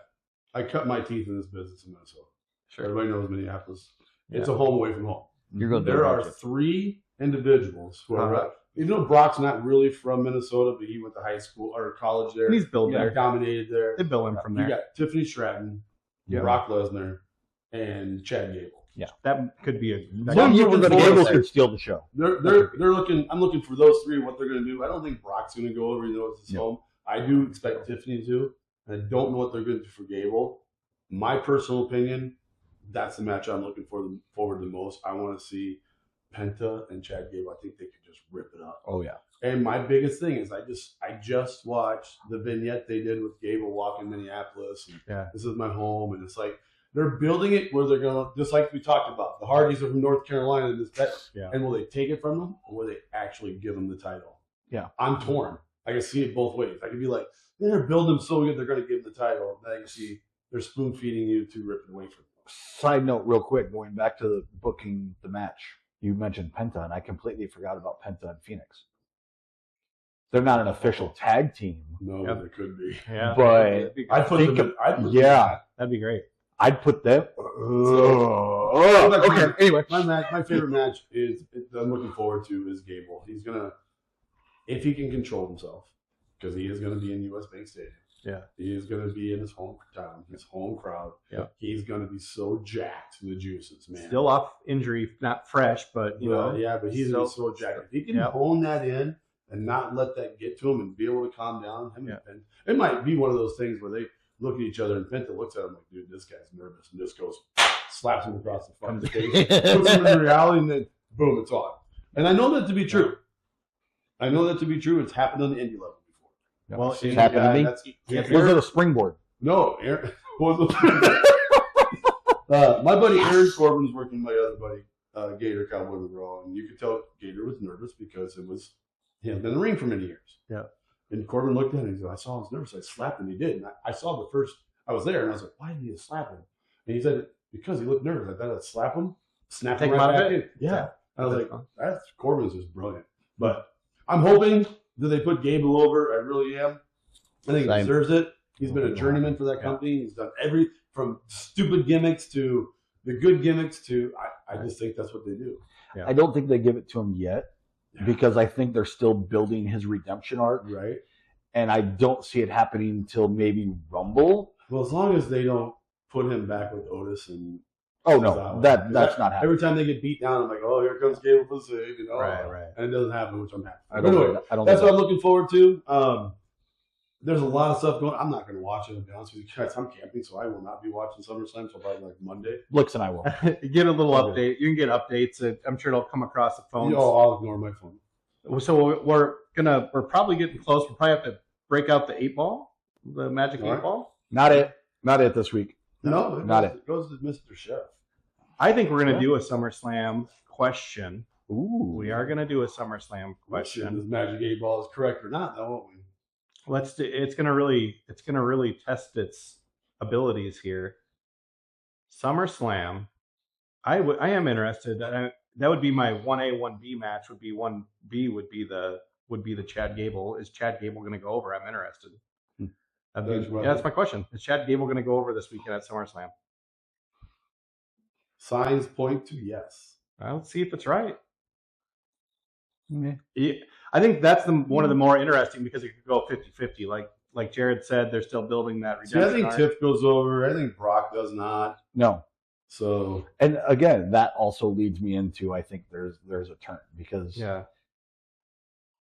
I cut my teeth in this business in Minnesota. Sure. Everybody knows Minneapolis. It's Yeah. a home away from home. You're going to There are three individuals who are. Even though Brock's not really from Minnesota, but he went to high school or college there. And he's billed He there. dominated there. They bill him from You there. got Tiffany Stratton, Yeah. Brock Lesnar, and Chad Gable. That could be a. that Well, could- you were gonna get Gable there. could steal the show. They're looking. I'm looking for those three. What they're going to do. I don't think Brock's going to go over. It's his home. I do expect Tiffany to. I don't know what they're going to do for Gable. My personal opinion, that's the match I'm looking forward the most. I want to see Penta and Chad Gable, I think they could just rip it up. Oh yeah. And my biggest thing is I just watched the vignette they did with Gable walking Minneapolis. And this is my home, and it's like they're building it where they're gonna, just like we talked about. The Hardys are from North Carolina, and will they take it from them, or will they actually give them the title? Yeah, I'm torn. I can see it both ways. I can be like, they're building them so good they're gonna give them the title, and then I can see they're spoon feeding you to rip it away from them. Side note, real quick, going back to the booking the match. You mentioned Penta, and I completely forgot about Penta and Phoenix. They're not an official tag team. No, Yep. they could be. Yeah, But I'd put think them. that'd be great. I'd put them. Okay. Anyway, My favorite match is I'm looking forward to is Gable. He's gonna, if he can control himself, because he is gonna be in US Bank Stadium. Yeah. He is gonna be in his hometown, his home crowd. Yeah. He's gonna be so jacked to the juices, man. Still off injury, not fresh, but you know. Yeah, but he's gonna be so jacked. If he can hone that in and not let that get to him and be able to calm down, and it might be one of those things where they look at each other and Penta looks at him like, dude, this guy's nervous, and just goes, slaps him across the front of the face, puts him in reality, and then boom, it's on. And I know that to be true. I know that to be true. It's happened on the indie level before. Well, it's happened to me. Was it a springboard? No, Aaron. My buddy Aaron Corbin's working with my other buddy, Gator Cowboy McGraw, and you could tell Gator was nervous because he hadn't been in the ring for many years. Yeah. And Corbin looked at him and he said, I saw him was nervous. I slapped him. He did. And I saw I was there and I was like, why did he slap him? And he said, because he looked nervous. I thought I'd slap him, snap Take him him right out of back it? in. Yeah. I was That's like, fun. Corbin's just brilliant. But I'm hoping that they put Gable over. I really am. I think he deserves it. He's been a journeyman for that company. He's done from stupid gimmicks to the good gimmicks to, I just think that's what they do. Yeah. I don't think they give it to him yet because I think they're still building his redemption arc. Right. And I don't see it happening until maybe Rumble. Well, as long as they don't put him back with Otis and that's not happening. Every time they get beat down, I'm like, oh, here comes Gable for the save, Right. And it doesn't happen, which I'm happy. I don't that's what I'm looking forward to. There's a lot of stuff going. I'm not going to watch it. To be honest with you guys, I'm camping, so I will not be watching SummerSlam until probably like Monday. Blixx and I will get a little update. You can get updates. I'm sure it'll come across the phone. I'll ignore my phone. So we're probably getting close. We'll probably have to break out the 8-ball, the magic 8-ball. Not it this week. No, it goes to Mr. Chef. I think we're going to do a SummerSlam question. Ooh, we are going to do a SummerSlam question. This magic 8-ball is correct or not? Now, won't we? It's going to really test its abilities here. SummerSlam. I am interested. That would be my 1A 1B match. Would be 1B would be the Chad Gable. Is Chad Gable going to go over? I'm interested. That's my question. Is Chad Gable going to go over this weekend at SummerSlam? Signs point to yes. Let's see if it's right. Yeah, I think that's one of the more interesting because it could go 50-50. Like Jared said, they're still building that redemption. I think Tiff goes over. I think Brock does not. No. So, and again, that also leads me into I think there's a turn because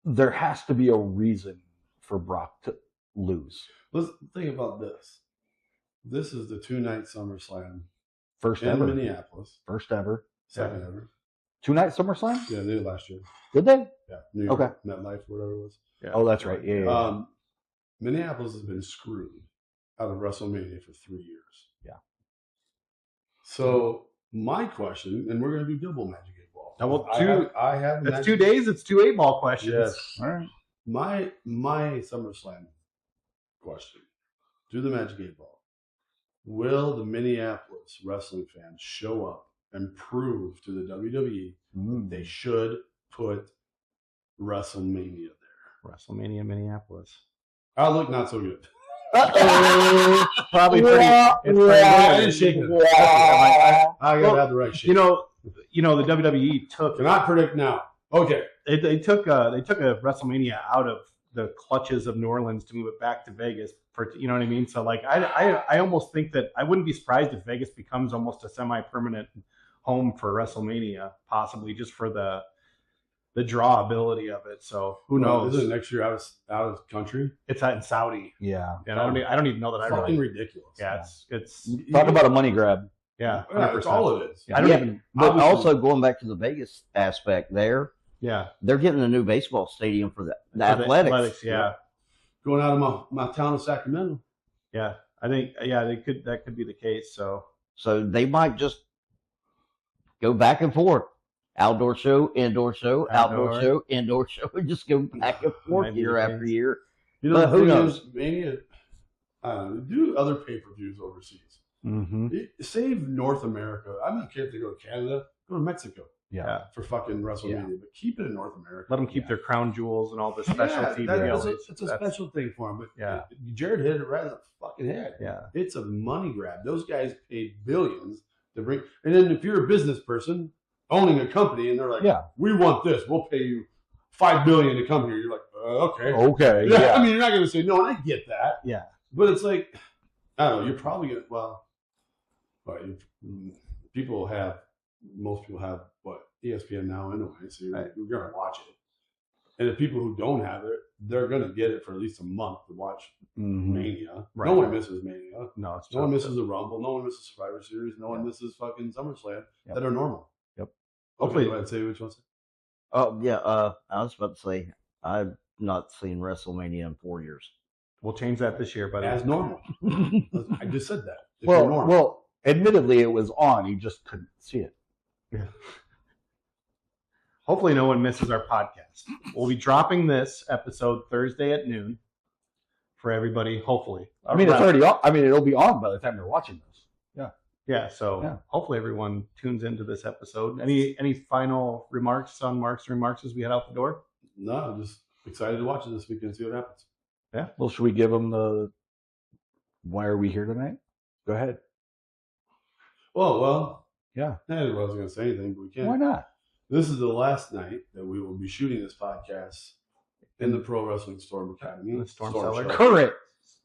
there has to be a reason for Brock to lose. Let's think about this. This is the 2-night SummerSlam. First in ever. Minneapolis. First ever. Second ever. 2-night SummerSlam? Yeah, they did last year. Did they? Yeah. New York, okay. MetLife, whatever it was. Yeah. Oh, that's right. Yeah. Minneapolis has been screwed out of WrestleMania for 3 years. Yeah. So my question, and we're going to do double Magic 8-ball. I have. It's 2 days. It's 2 8-ball questions. Yes. All right. My SummerSlam question: do the Magic 8-ball. Will the Minneapolis wrestling fans show up and prove to the WWE they should put WrestleMania there? WrestleMania Minneapolis. Look not so good. Probably pretty. It's pretty good. I didn't shake it. I gotta have the right shake. You know, the WWE cannot predict now. Okay. They took a WrestleMania out of the clutches of New Orleans to move it back to Vegas for, you know what I mean? So like I almost think that I wouldn't be surprised if Vegas becomes almost a semi-permanent home for WrestleMania, possibly just for the draw ability of it. So who knows? Is it next year out of country? It's out in Saudi. Yeah. And I don't even know that fucking ridiculous. Yeah, it's talk about a money grab. Yeah, Yeah, that's all it is. I don't Yeah, even. But obviously- also going back to the Vegas aspect there, Yeah, they're getting a new baseball stadium for the For the athletics. Yeah, Going out of my town of Sacramento. yeah. I think that could be the case. So So they might just go back and forth. Outdoor show, outdoor Outdoor. show, indoor show, and just go back and forth Might be year the after case. year. You know, But the who thing knows? is, Mania, do other pay-per-views overseas. Save North America. I don't care if they go to Canada, go to Mexico yeah, for fucking WrestleMania, but keep it in North America. let them keep their crown jewels and all the specialty Yeah, deals. it's a special thing for them. But Yeah. Jared hit it right in the fucking head. Yeah. It's a money grab. Those guys paid billions to bring. And then if you're a business person owning a company and they're like, Yeah. we want this, we'll pay you $5 billion to come here. You're like, okay. Okay. Yeah, Yeah. I mean, you're not going to say no, and I get that. Yeah. But it's like, I don't know, you're probably going to, most people have, ESPN now anyway, so you're going to watch it. And the people who don't have it, they're going to get it for at least a month to watch Mania. Right. No one misses Mania. No, it's No one tough. misses the Rumble. No one misses Survivor Series. No one misses fucking SummerSlam that are normal. Yep. Hopefully, Hopefully- go ahead and say what you want to say. Oh yeah, I was about to say I've not seen WrestleMania in 4 years. We'll change that this year, but As normal. I just said that. If you're Well, normal. well, admittedly, it was on. You just couldn't see it. hopefully no one misses our podcast. We'll be dropping this episode Thursday at noon for everybody. Hopefully, I mean, it's already on. I mean, it'll be on by the time they're watching this. Yeah, so Yeah. hopefully everyone tunes into this episode. Any final remarks on Mark's remarks as we head out the door? No, I'm just excited to watch it this weekend and see what happens. Well, should we give them the why are we here tonight? Go ahead. Well, Yeah. I wasn't going to say anything, but we can't. Why not? This is the last night that we will be shooting this podcast in the Pro Wrestling Storm Academy. The Storm Cellar. Shelter. Current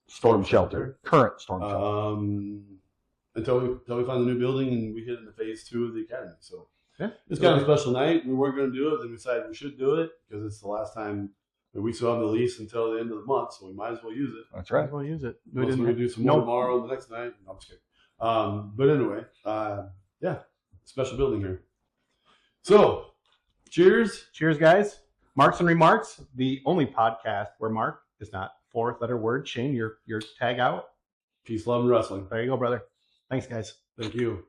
storm shelter. Current storm shelter. Until we find the new building and we get into phase 2 of the academy. So Yeah. it's kind of a special night. We weren't going to do it, then we decided we should do it because it's the last time that we still have the lease until the end of the month, so we might as well use it. That's Might right. as well use it. We're going to do some more tomorrow, the next night. No, I'm just kidding. But anyway, special building here. So, cheers. Cheers, guys. Marks and Remarks, the only podcast where Mark is not fourth-letter word. Shane, your tag out. Peace, love, and wrestling. There you go, brother. Thanks, guys. Thank you.